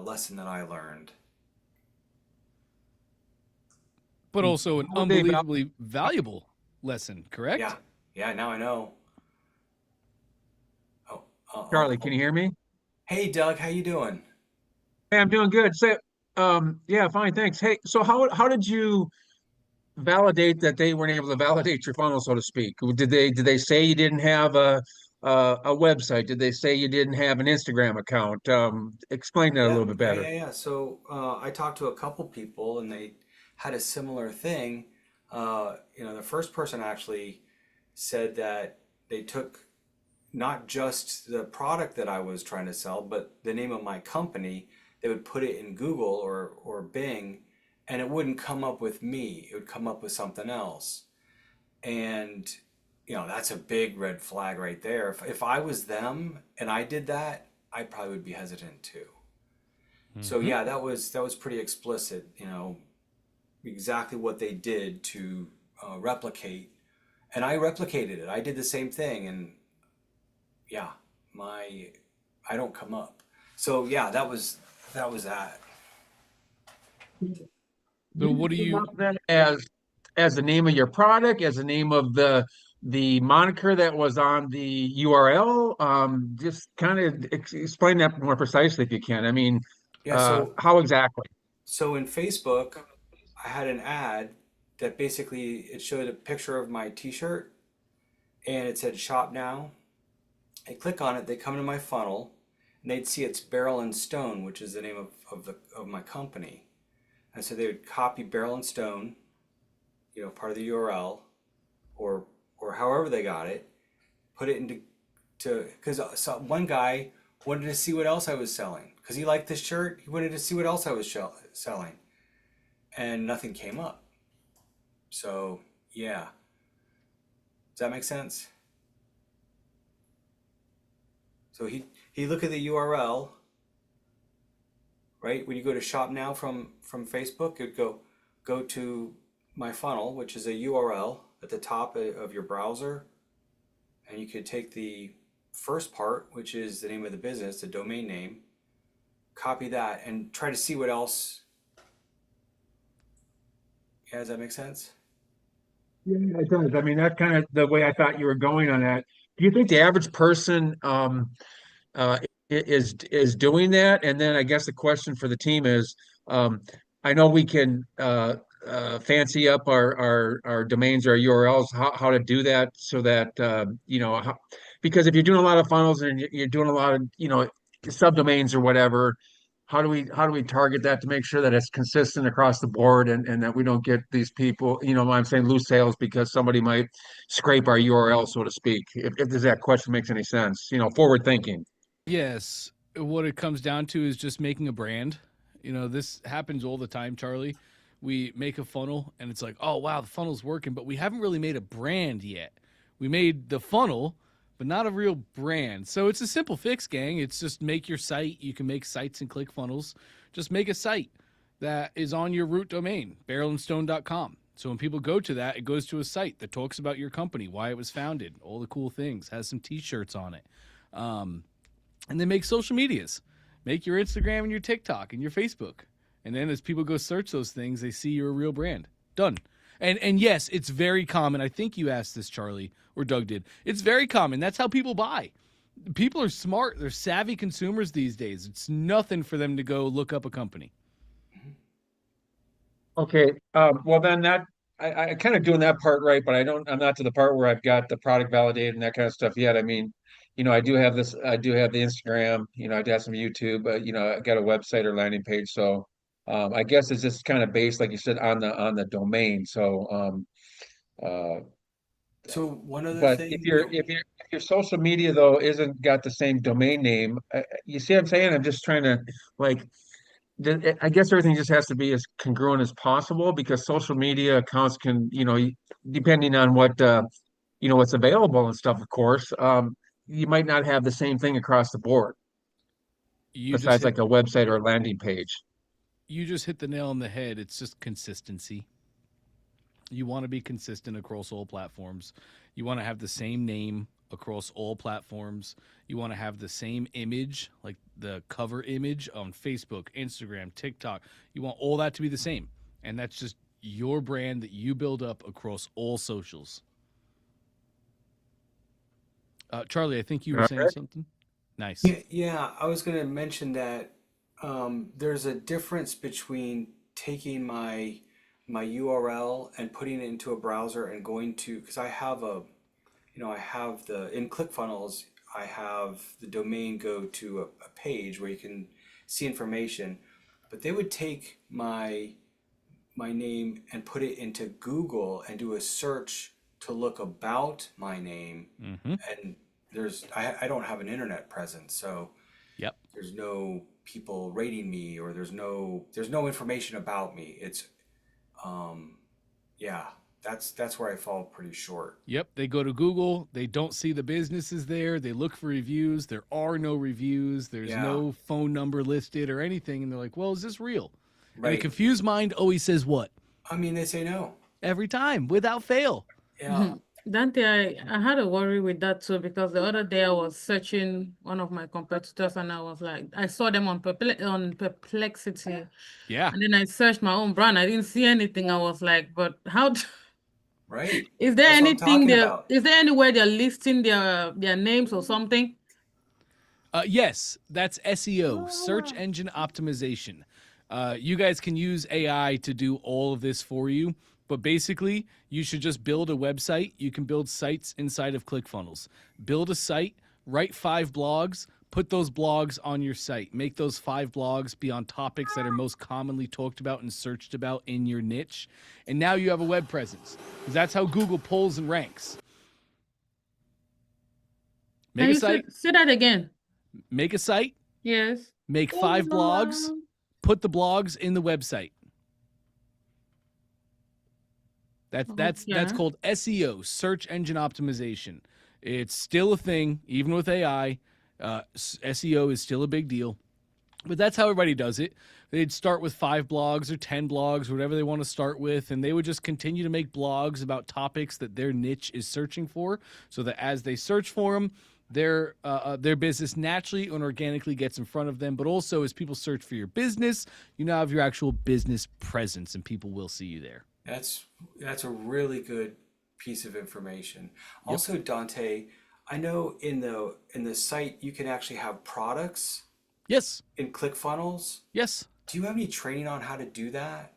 lesson that I learned. But also an unbelievably valuable lesson, correct? Yeah, now I know. Charlie, can you hear me? Hey, Doug, how you doing? Hey, I'm doing good. So, yeah, fine, thanks. Hey, so how did you validate that they weren't able to validate your funnel, so to speak? Did they say you didn't have a website? Did they say you didn't have an Instagram account? Explain that a little bit better. Yeah. So I talked to a couple people, and they had a similar thing. The first person actually said that they took not just the product that I was trying to sell, but the name of my company. They would put it in Google or Bing, and it wouldn't come up with me. It would come up with something else. And, that's a big red flag right there. If I was them and I did that, I probably would be hesitant too. So yeah, that was pretty explicit, exactly what they did to replicate. And I replicated it. I did the same thing, and yeah, I don't come up. So yeah, that was that. So what do you As the name of your product, as the name of the moniker that was on the URL? Just kind of explain that more precisely if you can. I mean, how exactly? So in Facebook, I had an ad that basically it showed a picture of my t-shirt, and it said shop now. They click on it, they come into my funnel, and they'd see it's Barrel and Stone, which is the name of my company. And so they would copy Barrel and Stone, part of the URL, or however they got it, put it into because one guy wanted to see what else I was selling because he liked this shirt. He wanted to see what else I was selling, and nothing came up. So yeah, does that make sense? So he look at the URL, right? When you go to shop now from Facebook, it'd go to my funnel, which is a URL at the top of your browser, and you could take the first part, which is the name of the business, the domain name, copy that, and try to see what else. Yeah, does that make sense? Yeah, it does. I mean, that's kind of the way I thought you were going on that. Do you think the average person uh, is doing that? And then I guess the question for the team is, um, I know we can fancy up our domains or URLs, how to do that so that because if you're doing a lot of funnels and you're doing a lot of subdomains or whatever, how do we target that to make sure that it's consistent across the board and that we don't get these people, what I'm saying, lose sales because somebody might scrape our URL, so to speak, if that question makes any sense, forward thinking. Yes. What it comes down to is just making a brand. This happens all the time, Charlie. We make a funnel and it's like, oh, wow, the funnel's working, but we haven't really made a brand yet. We made the funnel, but not a real brand. So it's a simple fix, gang. It's just make your site. You can make sites and ClickFunnels. Just make a site that is on your root domain, barrelandstone.com. So when people go to that, it goes to a site that talks about your company, why it was founded, all the cool things, has some t-shirts on it. And then make social medias. Make your Instagram and your TikTok and your Facebook. And then as people go search those things, they see you're a real brand. Done. And yes, it's very common. I think you asked this, Charlie, or Doug did. It's very common. That's how people buy. People are smart. They're savvy consumers these days. It's nothing for them to go look up a company. Okay, well then I kind of doing that part right, but I'm not to the part where I've got the product validated and that kind of stuff yet. I mean, I do have the Instagram, I do have some YouTube, but I got a website or landing page. So I guess it's just kind of based, like you said, on the domain. So uh So one other but if thing, your social media though isn't got the same domain name, you see what I'm saying? I'm just trying to like I guess everything just has to be as congruent as possible because social media accounts can, depending on what's available and stuff, of course, you might not have the same thing across the board You just besides hit like a website or a landing page. you just hit the nail on the head. It's just consistency. You want to be consistent across all platforms. You want to have the same name across all platforms. You want to have the same image, like the cover image on Facebook, Instagram, TikTok. You want all that to be the same. And that's just your brand that you build up across all socials. Charlie, I think you were All saying right. something. Nice. yeah, I was going to mention that there's a difference between taking my URL and putting it into a browser and going to, because I have in ClickFunnels, I have the domain go to a page where you can see information, but they would take my name and put it into Google and do a search to look about my name. Mm-hmm. And I don't have an internet presence, so Yep. there's no people rating me, or there's no information about me. It's yeah, that's where I fall pretty short. Yep, they go to Google, they don't see the businesses there, they look for reviews, there are no reviews, there's Yeah. no phone number listed or anything, and they're like, well, is this real? And a Right. confused mind always says what? I mean, they say no. Every time, without fail. Yeah. Dante, I had a worry with that too because the other day I was searching one of my competitors and I was like, I saw them on Perplexity, Yeah. and then I searched my own brand. I didn't see anything. I was like, but how? Right. Is there That's what I'm anything talking there? about. Is there anywhere they're listing their names or something? Yes, that's SEO, search engine optimization. You guys can use AI to do all of this for you, but basically, you should just build a website. You can build sites inside of ClickFunnels. Build a site, Write 5 blogs. Put those blogs on your site. Make those 5 blogs be on topics that are most commonly talked about and searched about in your niche. And now you have a web presence. Because that's how Google polls and ranks. Can Make a you site. say that again? Make a site. Yes. Make 5 blogs. Put the blogs in the website. That's Okay. called SEO, search engine optimization. It's still a thing, even with AI. SEO is still a big deal, but that's how everybody does it. They'd start with 5 blogs or 10 blogs, whatever they want to start with, and they would just continue to make blogs about topics that their niche is searching for, so that as they search for them, their business naturally and organically gets in front of them. But also, as people search for your business, you now have your actual business presence, and people will see you there. That's a really good piece of information. Also, Dante, I know in the site you can actually have products Yes. in ClickFunnels. Yes. Do you have any training on how to do that?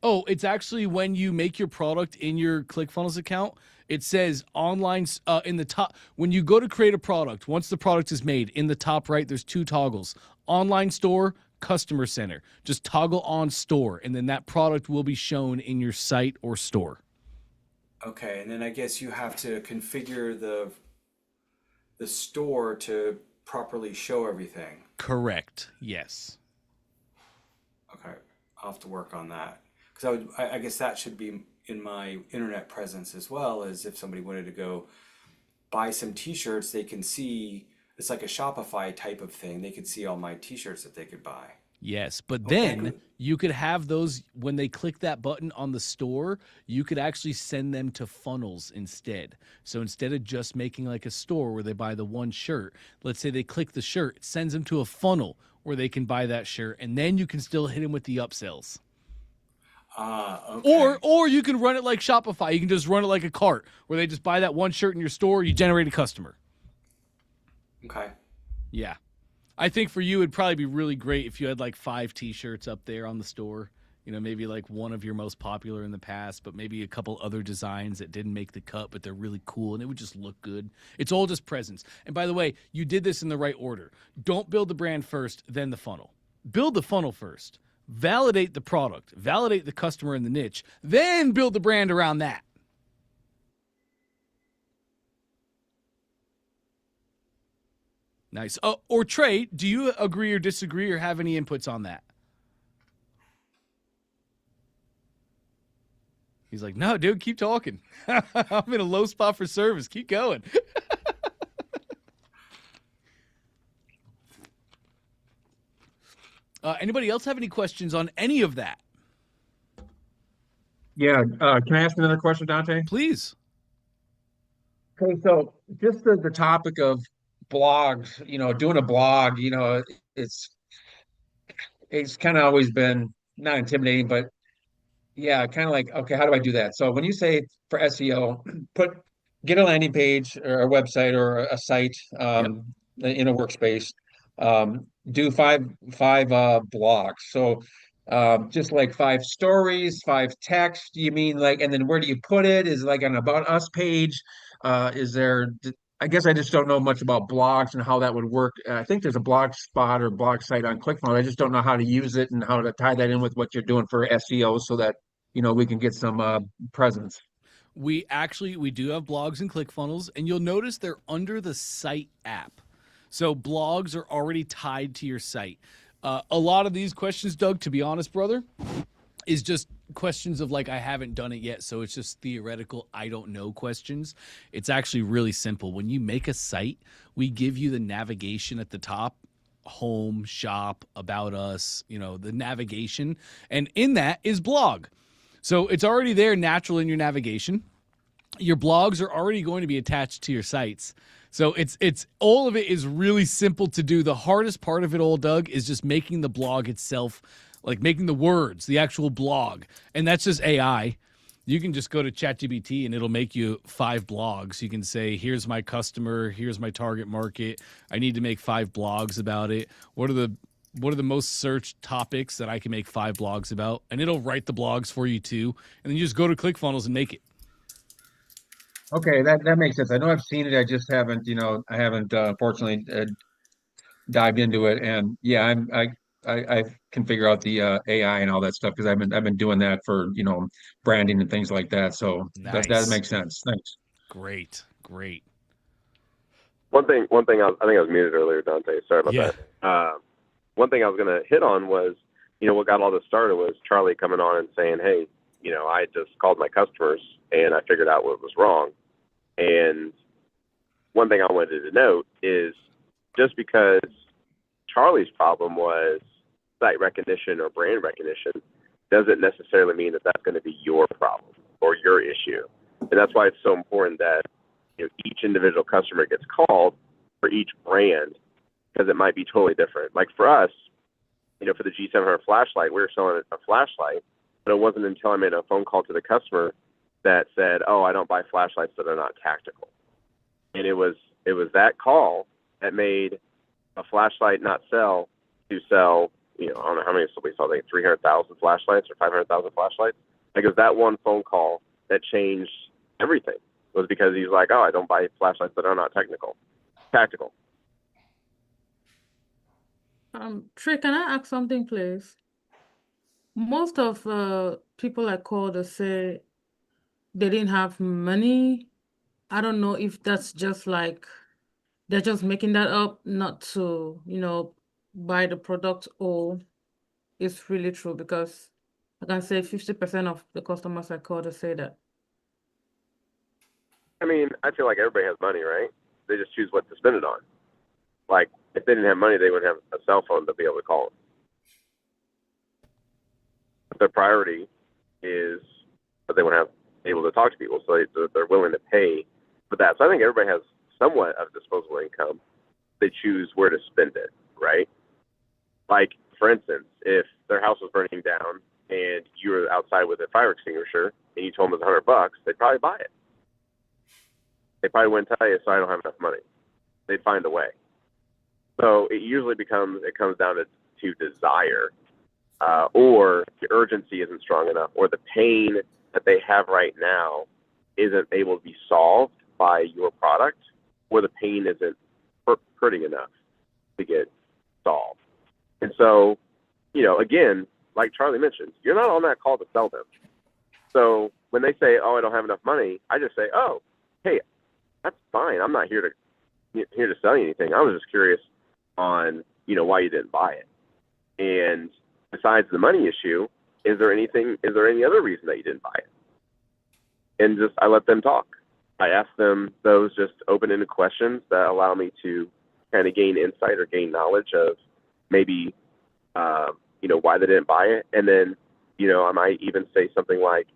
Oh, it's actually when you make your product in your ClickFunnels account, it says online in the top. When you go to create a product, once the product is made, in the top right, there's 2 toggles: online store, customer center. Just toggle on store, and then that product will be shown in your site or store. Okay, and then I guess you have to configure the store to properly show everything. Correct. Yes. Okay, I'll have to work on that because I guess that should be in my internet presence as well. As if somebody wanted to go buy some T-shirts, they can see it's like a Shopify type of thing. They could see all my T-shirts that they could buy. Yes, but Okay, then good. you could have those when they click that button on the store, you could actually send them to funnels instead. So instead of just making like a store where they buy the one shirt, let's say they click the shirt, it sends them to a funnel where they can buy that shirt, and then you can still hit them with the upsells. Okay. Or you can run it like Shopify. You can just run it like a cart where they just buy that one shirt in your store, you generate a customer. Okay. Yeah. I think for you, it'd probably be really great if you had like 5 T-shirts up there on the store. You know, maybe like one of your most popular in the past, but maybe a couple other designs that didn't make the cut, but they're really cool and it would just look good. It's all just presence. And by the way, you did this in the right order. Don't build the brand first, then the funnel. Build the funnel first. Validate the product. Validate the customer in the niche. Then build the brand around that. Nice. Or Trey, do you agree or disagree or have any inputs on that? He's like, no, dude, keep talking. I'm in a low spot for service. Keep going. Anybody else have any questions on any of that? Yeah, can I ask another question, Dante? Please. Okay, so just the topic of blogs, doing a blog, it's it's kind of always been not intimidating, but yeah, kind of like, okay, how do I do that? So when you say for SEO, get a landing page or a website or a site Yep. in a workspace, do five blogs. So just like 5 stories, 5 text. You mean like, and then where do you put it? Is it like an About Us page? Is there? I guess I just don't know much about blogs and how that would work. I think there's a blog spot or blog site on ClickFunnels. I just don't know how to use it and how to tie that in with what you're doing for SEO so that we can get some presence. We do have blogs and ClickFunnels, and you'll notice they're under the site app. So blogs are already tied to your site. A lot of these questions, Doug, to be honest, brother, is just questions of like, I haven't done it yet. So it's just theoretical, I don't know questions. It's actually really simple. When you make a site, we give you the navigation at the top, home, shop, about us, the navigation. And in that is blog. So it's already there natural in your navigation. Your blogs are already going to be attached to your sites. So it's all of it is really simple to do. The hardest part of it all, Doug, is just making the blog itself, like making the words, the actual blog. And that's just AI. You can just go to ChatGPT and it'll make you 5 blogs. You can say, here's my customer, here's my target market. I need to make 5 blogs about it. What are the most searched topics that I can make 5 blogs about? And it'll write the blogs for you too. And then you just go to ClickFunnels and make it. Okay, that makes sense. I know I've seen it. I just haven't, I haven't unfortunately dived into it. And yeah, I can figure out the AI and all that stuff because I've been doing that for, branding and things like that. So that Nice. makes sense. Thanks. Great. Great. One thing I think I was muted earlier, Dante. Sorry about Yeah. that. One thing I was going to hit on was, what got all this started was Charlie coming on and saying, hey, I just called my customers and I figured out what was wrong. And one thing I wanted to note is just because Charlie's problem was site recognition or brand recognition doesn't necessarily mean that that's going to be your problem or your issue. And that's why it's so important that each individual customer gets called for each brand because it might be totally different. Like for us, for the G700 flashlight, we were selling a flashlight, but it wasn't until I made a phone call to the customer that said, oh, I don't buy flashlights that are not tactical. And it was that call that made a flashlight not sell to sell, I don't know how many we saw, like 300,000 flashlights or 500,000 flashlights. Like it was that one phone call that changed everything. It was because he's like, oh, I don't buy flashlights that are not tactical. Trey, can I ask something, please? Most of people I call they say they didn't have money. I don't know if that's just like they're just making that up not to, buy the product, or it's really true, because I can say 50% of the customers I call they say that. I mean, I feel like everybody has money, right? They just choose what to spend it on. Like, if they didn't have money, they wouldn't have a cell phone to be able to call them. Their priority is that they want to have able to talk to people, so they're willing to pay for that. So I think everybody has somewhat of disposable income. They choose where to spend it, right? Like, for instance, if their house was burning down and you were outside with a fire extinguisher and you told them it was $100, they'd probably buy it. They probably wouldn't tell you, so I don't have enough money. They'd find a way. So it usually comes down to desire, or the urgency isn't strong enough, or the pain that they have right now isn't able to be solved by your product, or the pain isn't hurting enough to get solved. And so, again, like Charlie mentioned, you're not on that call to sell them. So when they say, oh, I don't have enough money, I just say, oh, hey, that's fine. I'm not here to sell you anything. I was just curious on, why you didn't buy it. And besides the money issue, is there any other reason that you didn't buy it? And I let them talk. I ask them those just open-ended questions that allow me to kind of gain insight or gain knowledge of maybe, why they didn't buy it. And then, I might even say something like,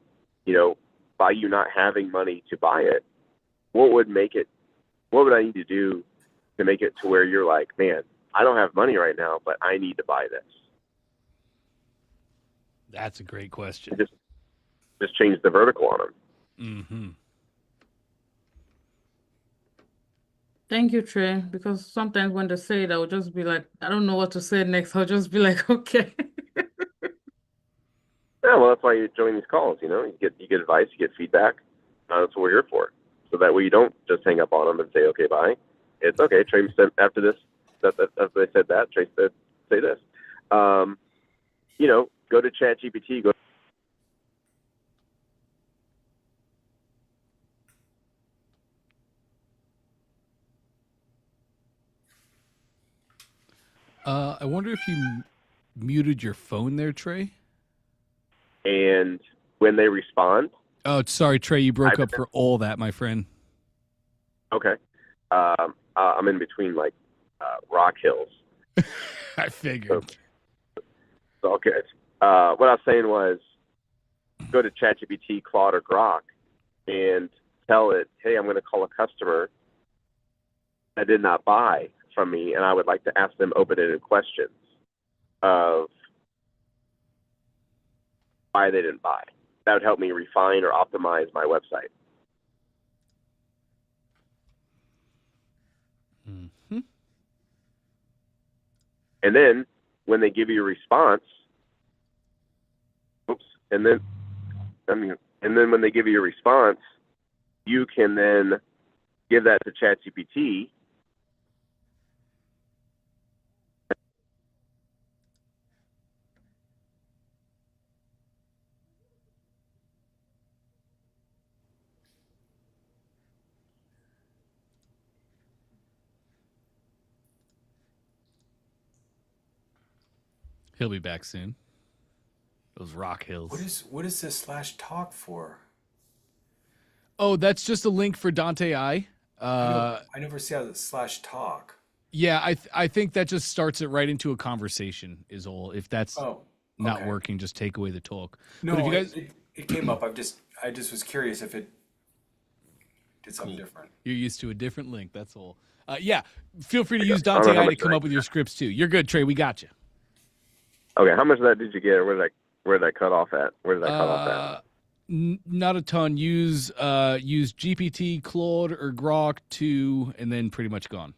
by you not having money to buy it, what would I need to do to make it to where you're like, man, I don't have money right now, but I need to buy this? That's a great question. Just change the vertical on them. Mm-hmm. Thank you, Trey, because sometimes when they say it, I would just be like, I don't know what to say next. I'll just be like, okay. Yeah, well, that's why you join these calls. You get advice, you get feedback. That's what we're here for. So that way you don't just hang up on them and say, okay, bye. It's okay. Trey said after this, after they said that, Trey said, say this. Go to ChatGPT. I wonder if you muted your phone there, Trey. And when they respond. Oh, sorry, Trey. You broke up for all that, my friend. Okay. I'm in between rock hills. I figured. So it's all good. What I was saying was, go to ChatGPT, Claude, or Grok, and tell it, hey, I'm going to call a customer that did not buy from me, and I would like to ask them open-ended questions of why they didn't buy. That would help me refine or optimize my website. Mm-hmm. And then when they give you a response, and then when they give you a response, you can then give that to ChatGPT. He'll be back soon. Those rock hills. What is this /talk for? Oh, that's just a link for Dante I. I never see how the /talk. Yeah, I think that just starts it right into a conversation is all. If that's Oh, not okay. working, just take away the talk. No, but if you guys, it came up. I just was curious if it did something different. you're used to a different link. That's all. Yeah, feel free to use Dante I to come up with your scripts too. You're good, Trey. We got you. Okay, how much of that did you get? Or where did that cut off at? Where did that cut off at? Not a ton. Use GPT, Claude, or Grok 2, and then pretty much gone.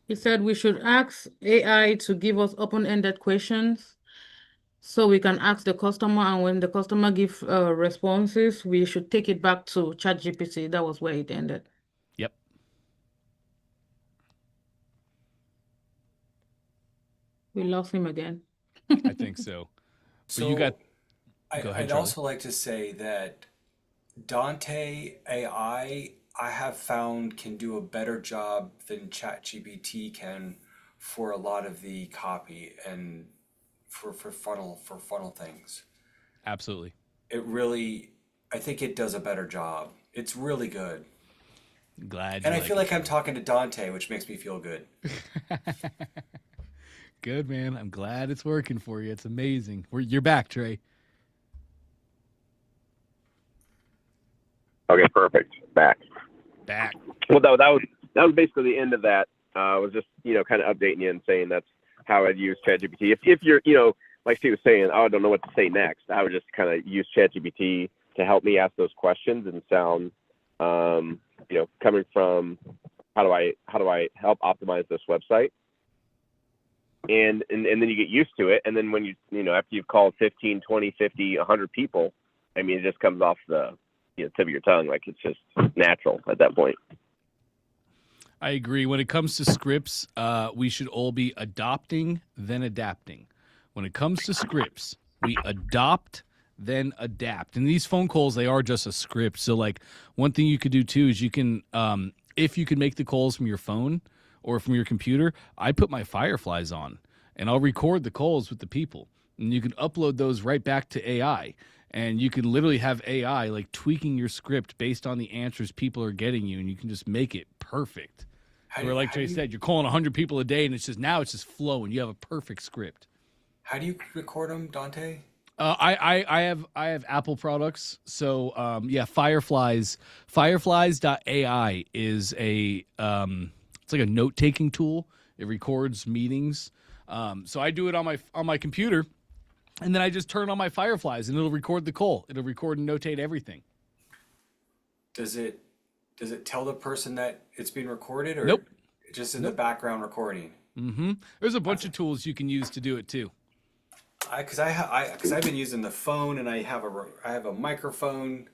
He said we should ask AI to give us open-ended questions so we can ask the customer, and when the customer gives responses, we should take it back to ChatGPT. That was where it ended. Yep. We lost him again. I think so. So you got- I'd Charlie. also like to say that Dante AI, I have found, can do a better job than ChatGPT can for a lot of the copy and for funnel things. Absolutely. I think it does a better job. It's really good. Glad. And I feel like I'm talking to Dante, which makes me feel good. Good, man. I'm glad it's working for you. It's amazing. You're back, Trey. Okay, perfect. Back. Well, that was basically the end of that. I was just kind of updating you and saying that's how I'd use ChatGPT. If you're like Steve was saying, I don't know what to say next. I would just kind of use ChatGPT to help me ask those questions and sound coming from how do I help optimize this website. And then you get used to it. And then when after you've called 15, 20, 50, 100 people, I mean, it just comes off the tip of your tongue. Like it's just natural at that point. I agree. When it comes to scripts, we should all be adopting, then adapting. When it comes to scripts, we adopt, then adapt. And these phone calls, they are just a script. So like one thing you could do too is you can, if you can make the calls from your phone or from your computer, I put my Fireflies on and I'll record the calls with the people. And you can upload those right back to AI. And you can literally have AI like tweaking your script based on the answers people are getting you. And you can just make it perfect. Where like Trey said, you're calling 100 people a day and it's just flowing. You have a perfect script. How do you record them, Dante? I have Apple products. So yeah, Fireflies.ai is it's like a note-taking tool. It records meetings. So I do it on my computer, and then I just turn on my Fireflies, and it'll record the call. It'll record and notate everything. Does it tell the person that it's being recorded, or Nope. Just in the background recording? Mm-hmm. There's a bunch of tools you can use to do it too. Because I've been using the phone, and I have a microphone,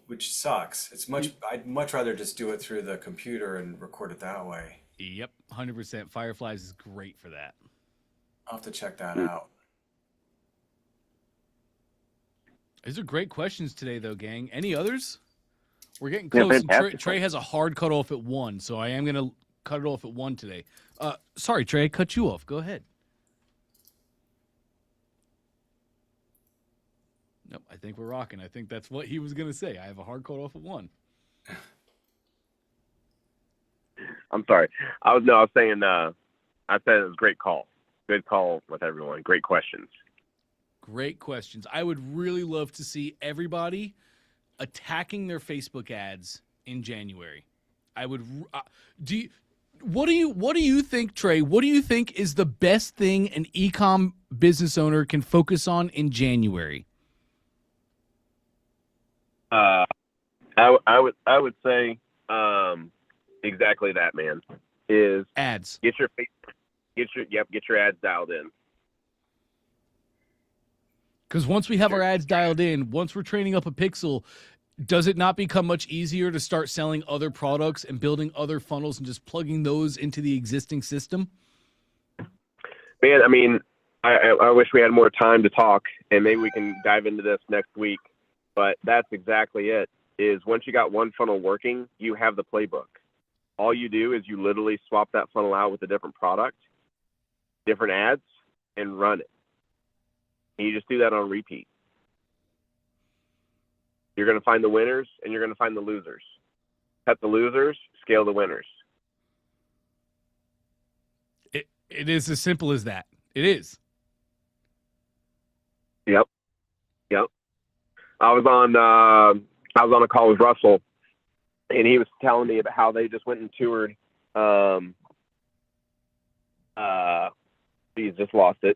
which sucks. I'd much rather just do it through the computer and record it that way. Yep, 100%. Fireflies is great for that. I'll have to check that out. These are great questions today, though, gang. Any others? We're getting close. Yeah, Trey has a hard cutoff at 1, so I am going to cut it off at 1 today. Sorry, Trey, I cut you off. Go ahead. Nope, I think we're rocking. I think that's what he was going to say. I have a hard cutoff at 1. I'm sorry. I was saying, I said it was a great call. Good call with everyone. Great questions. Great questions. I would really love to see everybody attacking their Facebook ads in January. I would. What do you think, Trey? What do you think is the best thing an ecom business owner can focus on in January? I would say exactly that, man. Is Ads. Get your ads dialed in. Because once we have our ads dialed in, once we're training up a pixel, does it not become much easier to start selling other products and building other funnels and just plugging those into the existing system? Man, I mean, I wish we had more time to talk, and maybe we can dive into this next week. But that's exactly it. Is once you got one funnel working, you have the playbook. All you do is you literally swap that funnel out with a different product, different ads, and run it. And you just do that on repeat. You're going to find the winners and you're going to find the losers. Cut the losers, scale the winners. It is as simple as that. It is. Yep. I was on a call with Russell, and he was telling me about how they just went and toured. He's just lost it.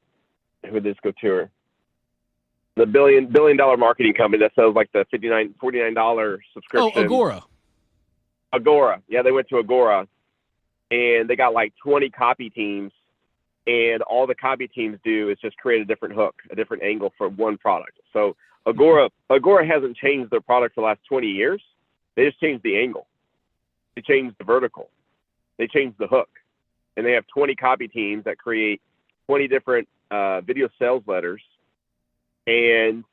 Who did this go tour? The billion-dollar marketing company that sells like the $49 subscription. Oh, Agora. Agora. Yeah, they went to Agora, and they got like 20 copy teams, and all the copy teams do is just create a different hook, a different angle for one product. So Agora hasn't changed their product for the last 20 years. They just changed the angle. They changed the vertical. They changed the hook. And they have 20 copy teams that create 20 different video sales letters. And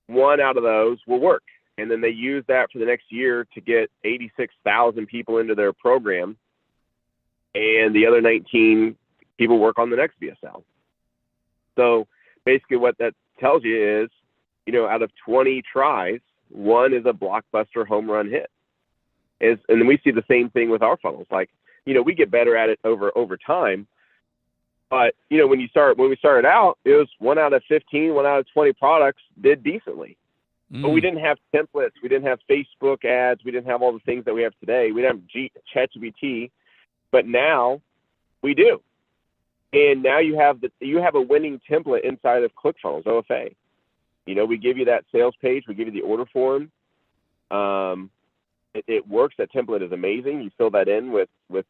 one out of those will work. And then they use that for the next year to get 86,000 people into their program. And the other 19 people work on the next VSL. So basically what that tells you is, out of 20 tries, one is a blockbuster home run hit. And then we see the same thing with our funnels. Like, we get better at it over time. But, when we started out, it was 1 out of 15, 1 out of 20 products did decently. But we didn't have templates. We didn't have Facebook ads. We didn't have all the things that we have today. We didn't have ChatGPT. But now we do. And now you have a winning template inside of ClickFunnels, OFA. We give you that sales page. We give you the order form. It works. That template is amazing. You fill that in with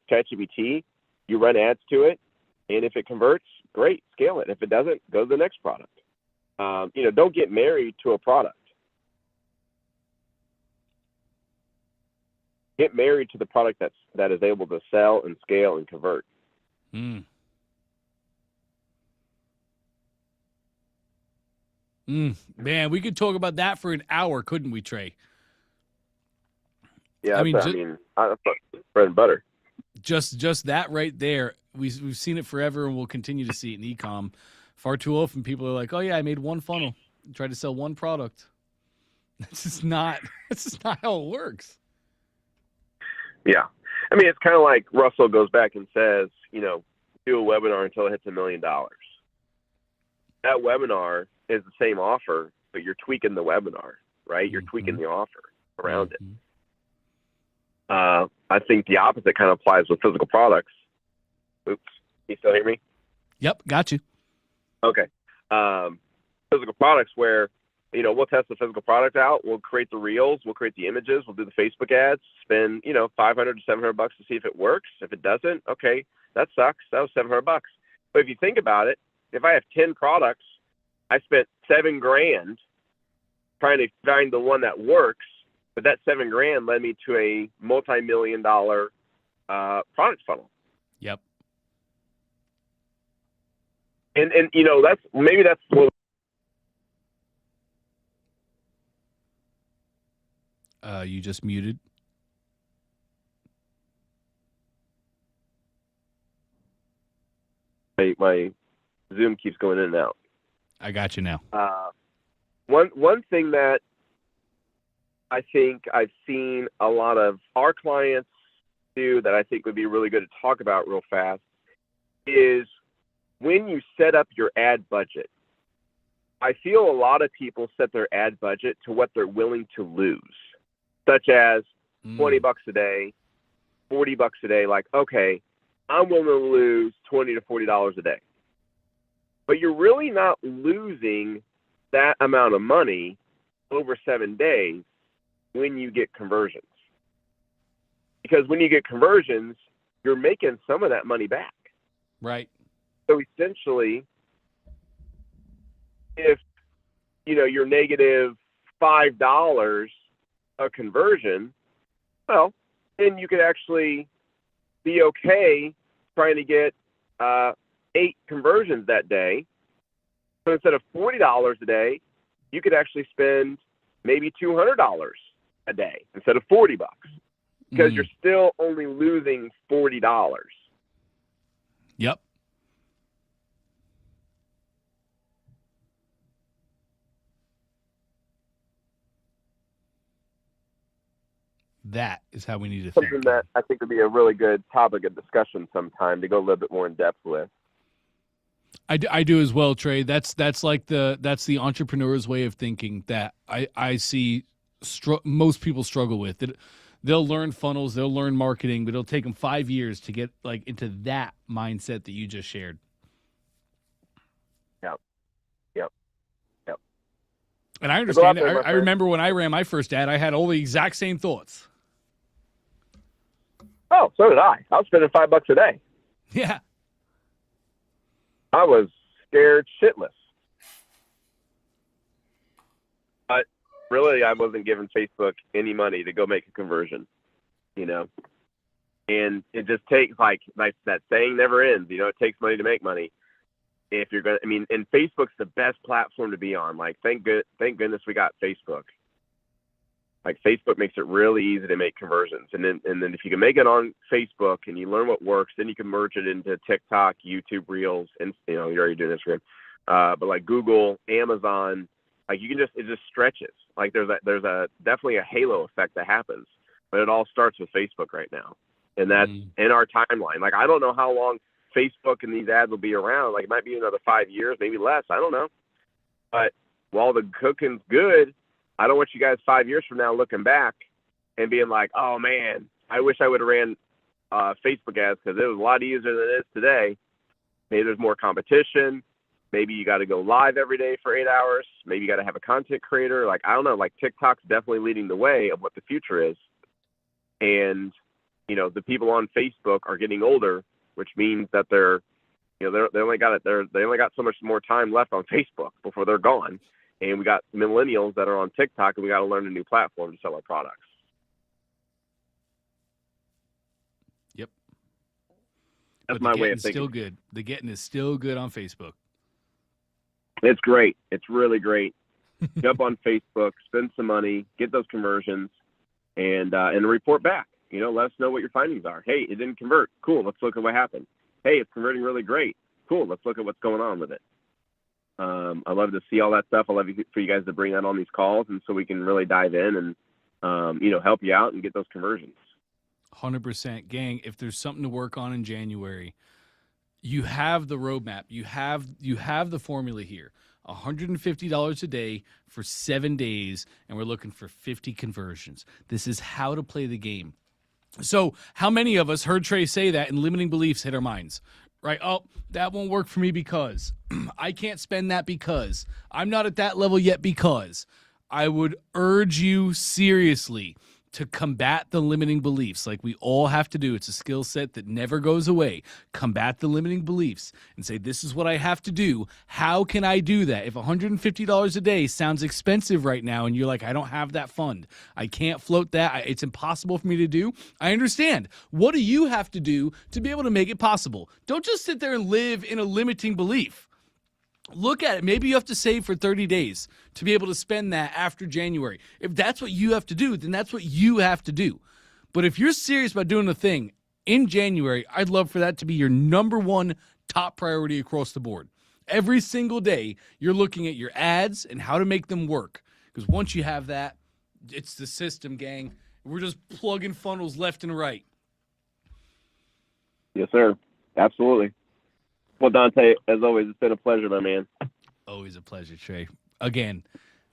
ChatGPT. You run ads to it. And if it converts, great, scale it. If it doesn't, go to the next product. Don't get married to a product. Get married to the product that is able to sell and scale and convert. Man, we could talk about that for an hour, couldn't we, Trey? Yeah, that's bread and butter. Just that right there. We've seen it forever, and we'll continue to see it in Ecom. Far too often, people are like, "Oh yeah, I made one funnel, tried to sell one product." That's just not how it works. Yeah, I mean, it's kind of like Russell goes back and says, do a webinar until it hits $1 million. That webinar is the same offer, but you're tweaking the webinar, right? You're tweaking the offer around it. I think the opposite kind of applies with physical products. Oops, you still hear me? Yep, got you. Okay. Physical products where, we'll test the physical product out. We'll create the reels. We'll create the images. We'll do the Facebook ads. Spend, $500 to $700 to see if it works. If it doesn't, okay, that sucks. That was $700. But if you think about it, if I have 10 products, I spent $7,000 trying to find the one that works. But that $7,000 led me to a multi-million-dollar product funnel. Yep. And that's what. You just muted. My Zoom keeps going in and out. I got you now. One thing that I think I've seen a lot of our clients do that I think would be really good to talk about real fast is when you set up your ad budget. I feel a lot of people set their ad budget to what they're willing to lose, such as $20 a day, $40 a day. Like, okay, I'm willing to lose $20 to $40 a day. But you're really not losing that amount of money over 7 days when you get conversions. Because when you get conversions, you're making some of that money back. Right. So essentially, if you're negative $5 a conversion, well, then you could actually be okay trying to get 8 conversions that day. So instead of $40 a day, you could actually spend maybe $200 a day instead of $40, because you're still only losing $40. Yep. That is how we need to think. Something that I think would be a really good topic of discussion sometime to go a little bit more in depth with. I do as well, Trey. That's like that's the entrepreneur's way of thinking that I see most people struggle with. They'll learn funnels, they'll learn marketing, but it'll take them 5 years to get like into that mindset that you just shared. Yep. And I understand it. I remember when I ran my first ad, I had all the exact same thoughts. Oh, so did I. I was spending $5 a day. Yeah. I was scared shitless. But really, I wasn't giving Facebook any money to go make a conversion, And it just takes, like that saying never ends, it takes money to make money. If you're going to, and Facebook's the best platform to be on. Like, thank goodness we got Facebook. Like, Facebook makes it really easy to make conversions. And then if you can make it on Facebook and you learn what works, then you can merge it into TikTok, YouTube Reels, and you're already doing Instagram. But like Google, Amazon, like it just stretches. Like there's definitely a halo effect that happens, but it all starts with Facebook right now. And that's in our timeline. Like, I don't know how long Facebook and these ads will be around. Like, it might be another 5 years, maybe less. I don't know. But while the cooking's good, I don't want you guys 5 years from now looking back and being like, oh man, I wish I would have ran Facebook ads, because it was a lot easier than it is today. Maybe there's more competition. Maybe you got to go live every day for 8 hours. Maybe you got to have a content creator. Like, I don't know, like TikTok's definitely leading the way of what the future is. And, the people on Facebook are getting older, which means that they only got so much more time left on Facebook before they're gone. And we got millennials that are on TikTok, and we got to learn a new platform to sell our products. Yep. That's my way of thinking. Still good. The getting is still good on Facebook. It's great. It's really great. Jump on Facebook, spend some money, get those conversions, and report back. Let us know what your findings are. Hey, it didn't convert. Cool. Let's look at what happened. Hey, it's converting really great. Cool. Let's look at what's going on with it. I love to see all that stuff. I love for you guys to bring that on these calls, and so we can really dive in and, help you out and get those conversions. 100%. Gang, if there's something to work on in January, you have the roadmap. You have the formula here. $150 a day for 7 days, and we're looking for 50 conversions. This is how to play the game. So how many of us heard Trey say that and limiting beliefs hit our minds? Right? Oh, that won't work for me because I can't spend that because I'm not at that level yet because. I would urge you seriously to combat the limiting beliefs like we all have to do. It's a skill set that never goes away. Combat the limiting beliefs and say, this is what I have to do. How can I do that? If $150 a day sounds expensive right now and you're like, I don't have that fund, I can't float that, it's impossible for me to do, I understand. What do you have to do to be able to make it possible? Don't just sit there and live in a limiting belief. Look at it. Maybe you have to save for 30 days to be able to spend that after January. If that's what you have to do, then that's what you have to do. But if you're serious about doing the thing in January, I'd love for that to be your number one top priority across the board. Every single day, you're looking at your ads and how to make them work. Because once you have that, it's the system, gang. We're just plugging funnels left and right. Yes, sir. Absolutely. Well, Dante, as always, it's been a pleasure, my man. Always a pleasure, Trey. Again,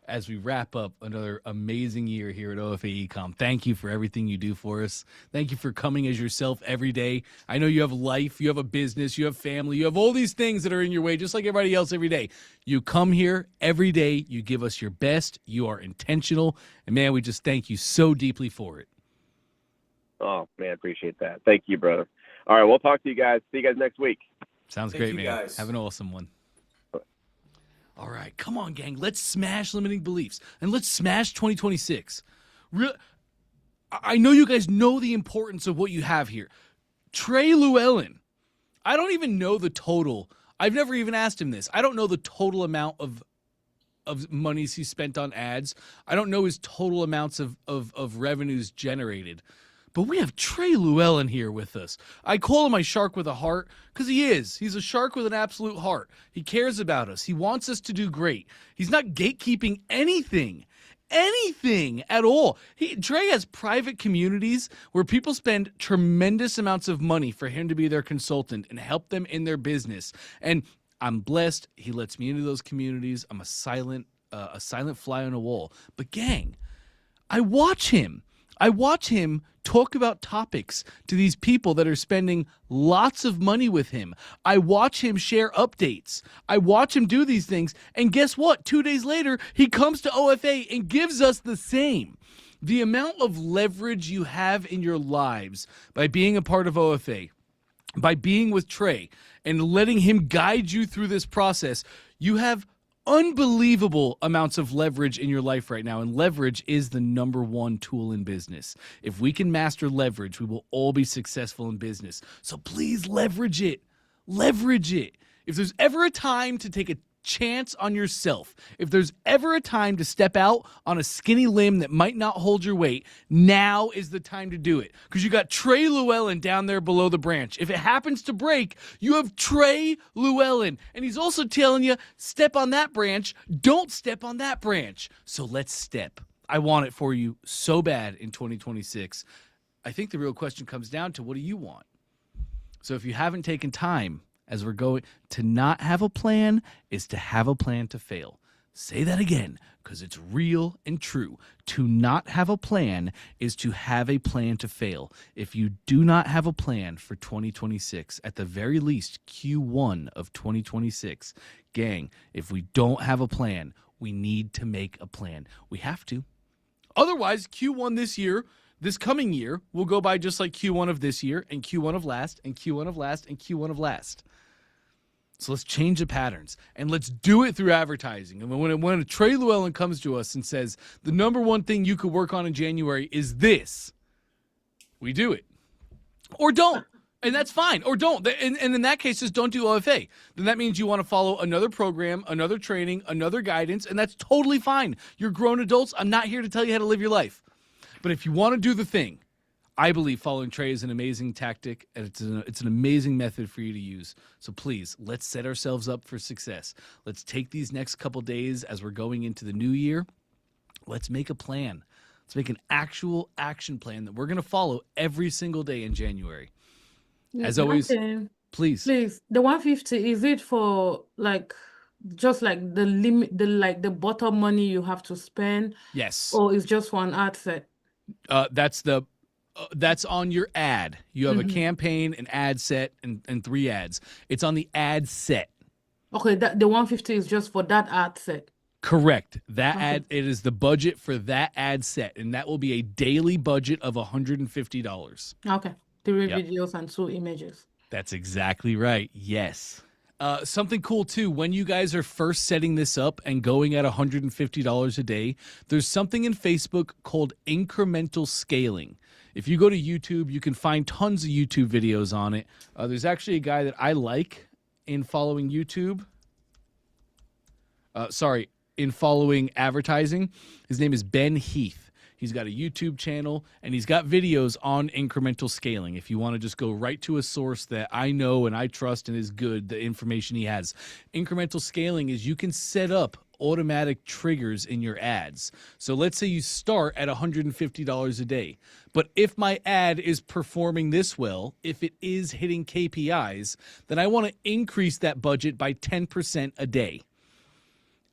as we wrap up another amazing year here at OFA Ecom, thank you for everything you do for us. Thank you for coming as yourself every day. I know you have life, you have a business, you have family, you have all these things that are in your way, just like everybody else every day. You come here every day, you give us your best, you are intentional, and man, we just thank you so deeply for it. Oh, man, appreciate that. Thank you, brother. All right, we'll talk to you guys. See you guys next week. Sounds Thank great, you, man. guys. Have an awesome one. All right, come on, gang. Let's smash limiting beliefs and let's smash 2026. I know you guys know the importance of what you have here. Trey Llewellyn. I don't even know the total. I've never even asked him this. I don't know the total amount of monies he spent on ads. I don't know his total amounts of revenues generated. But we have Trey Llewellyn here with us. I call him my shark with a heart because he is. He's a shark with an absolute heart. He cares about us. He wants us to do great. He's not gatekeeping anything at all. Trey has private communities where people spend tremendous amounts of money for him to be their consultant and help them in their business. And I'm blessed. He lets me into those communities. I'm a silent fly on a wall. But gang, I watch him talk about topics to these people that are spending lots of money with him. I watch him share updates. I watch him do these things. And guess what? 2 days later, he comes to OFA and gives us the same. The amount of leverage you have in your lives by being a part of OFA, by being with Trey and letting him guide you through this process, you have unbelievable amounts of leverage in your life right now, and leverage is the number one tool in business. If we can master leverage, we will all be successful in business. So please leverage it. Leverage it. If there's ever a time to take a chance on yourself, if there's ever a time to step out on a skinny limb that might not hold your weight, now is the time to do it. Because you got Trey Llewellyn down there below the branch. If it happens to break, you have Trey Llewellyn. And he's also telling you, step on that branch, don't step on that branch. So let's step. I want it for you so bad in 2026. I think the real question comes down to, what do you want? So if you haven't taken time, as we're going, to not have a plan is to have a plan to fail. Say that again, because it's real and true. To not have a plan is to have a plan to fail. If you do not have a plan for 2026, at the very least Q1 of 2026, gang, if we don't have a plan, we need to make a plan. We have to. Otherwise, Q1 this coming year will go by just like Q1 of this year and Q1 of last and Q1 of last and Q1 of last. So let's change the patterns and let's do it through advertising. And when a Trey Llewellyn comes to us and says, the number one thing you could work on in January is this, we do it. Or don't. And that's fine. Or don't. And in that case, just don't do OFA. Then that means you want to follow another program, another training, another guidance, and that's totally fine. You're grown adults. I'm not here to tell you how to live your life. But if you want to do the thing, I believe following Trey is an amazing tactic, and it's an amazing method for you to use. So please, let's set ourselves up for success. Let's take these next couple days as we're going into the new year. Let's make a plan. Let's make an actual action plan that we're going to follow every single day in January. As always, please. Please, the 150, is it for just like the limit, the bottom money you have to spend? Yes. Or is just for an ad set? That's on your ad. You have a campaign, an ad set, and 3 ads. It's on the ad set. Okay, the 150 is just for that ad set. Correct. That ad, it is the budget for that ad set, and that will be a daily budget of $150. Okay, 3 videos and 2 images. That's exactly right. Yes. Something cool too, when you guys are first setting this up and going at $150 a day, there's something in Facebook called incremental scaling. If you go to YouTube, you can find tons of YouTube videos on it. There's actually a guy that I like in following YouTube. In following advertising. His name is Ben Heath. He's got a YouTube channel, and he's got videos on incremental scaling. If you want to just go right to a source that I know and I trust and is good, the information he has. Incremental scaling is you can set up automatic triggers in your ads. So let's say you start at $150 a day. But if my ad is performing this well, if it is hitting KPIs, then I want to increase that budget by 10% a day.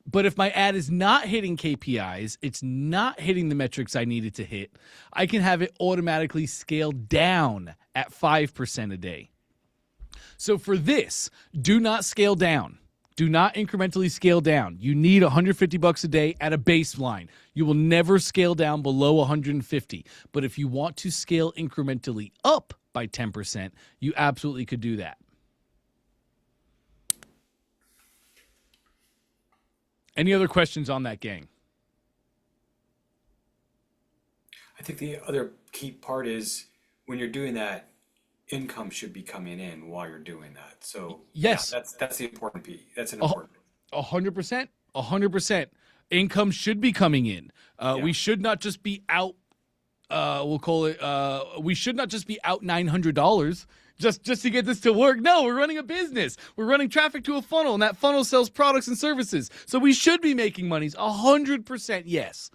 But if my ad is not hitting KPIs, it's not hitting the metrics I need it to hit, I can have it automatically scaled down at 5% a day. So for this, do not scale down. Do not incrementally scale down. You need $150 a day at a baseline. You will never scale down below 150. But if you want to scale incrementally up by 10%, you absolutely could do that. Any other questions on that, gang? I think the other key part is when you're doing that, income should be coming in while you're doing that. So Yes. yeah, that's the important piece. That's an Oh, important. 100%. 100%. Income should be coming in. Yeah. We should not just be out. We'll call it. We should not just be out $900 just to get this to work. No, we're running a business. We're running traffic to a funnel, and that funnel sells products and services. So we should be making monies. 100% yes.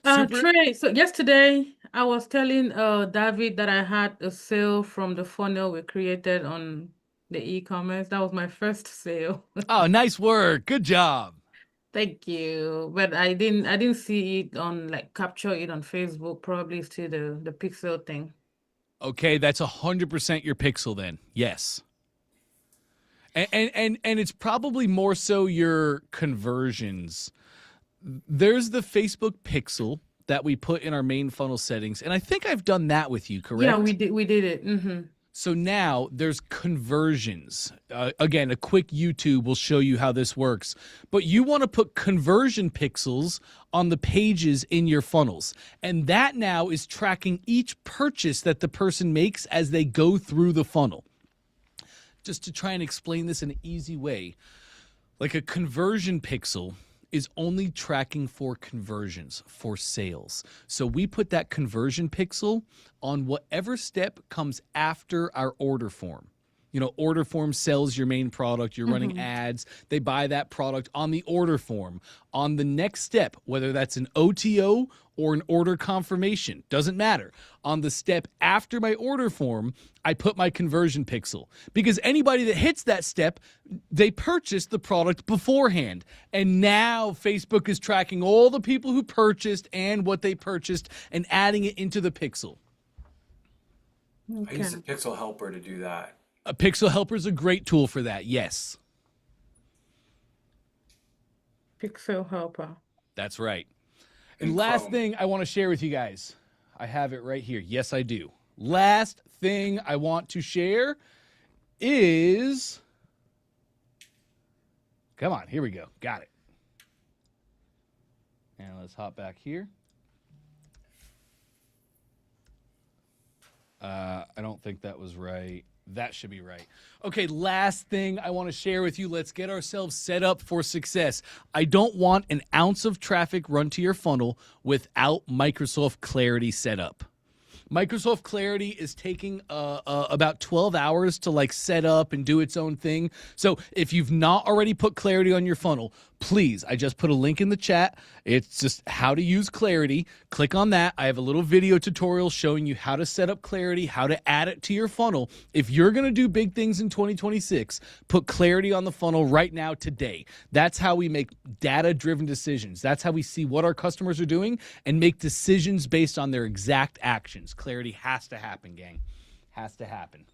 Super- Trey, so yesterday I was telling David that I had a sale from the funnel we created on the e-commerce. That was my first sale. Oh, nice work. Good job. Thank you. But I didn't see it on like capture it on Facebook. Probably still the pixel thing. Okay, that's 100% your pixel then. Yes. And it's probably more so your conversions. There's the Facebook pixel that we put in our main funnel settings, and I think I've done that with you, correct? Yeah, we did it. So now there's conversions. Again, a quick YouTube will show you how this works. But you want to put conversion pixels on the pages in your funnels. And that now is tracking each purchase that the person makes as they go through the funnel. Just to try and explain this in an easy way, like a conversion pixel is only tracking for conversions, for sales. So we put that conversion pixel on whatever step comes after our order form. You know, order form sells your main product, you're running ads, they buy that product on the order form. On the next step, whether that's an OTO or an order confirmation, doesn't matter. On the step after my order form, I put my conversion pixel. Because anybody that hits that step, they purchased the product beforehand. And now Facebook is tracking all the people who purchased and what they purchased and adding it into the pixel. I use the Pixel Helper to do that. A Pixel Helper is a great tool for that, yes. Pixel Helper. That's right. And In last Chrome. thing I want to share with you guys. I have it right here. Yes, I do. Last thing I want to share is... Come on, here we go. Got it. And let's hop back here. I don't think that was right. That should be right. Okay, last thing I want to share with you. Let's get ourselves set up for success. I don't want an ounce of traffic run to your funnel without Microsoft Clarity set up. Microsoft Clarity is taking about 12 hours to like set up and do its own thing. So if you've not already put Clarity on your funnel, please, I just put a link in the chat. It's just how to use Clarity. Click on that. I have a little video tutorial showing you how to set up Clarity, how to add it to your funnel. If you're going to do big things in 2026, put Clarity on the funnel right now today. That's how we make data-driven decisions. That's how we see what our customers are doing and make decisions based on their exact actions. Clarity has to happen, gang. Has to happen.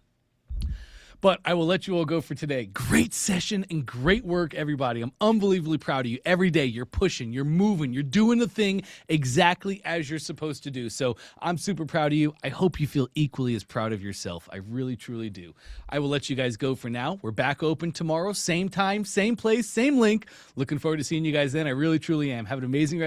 But I will let you all go for today. Great session and great work, everybody. I'm unbelievably proud of you. Every day you're pushing, you're moving, you're doing the thing exactly as you're supposed to do. So I'm super proud of you. I hope you feel equally as proud of yourself. I really, truly do. I will let you guys go for now. We're back open tomorrow. Same time, same place, same link. Looking forward to seeing you guys then. I really, truly am. Have an amazing rest.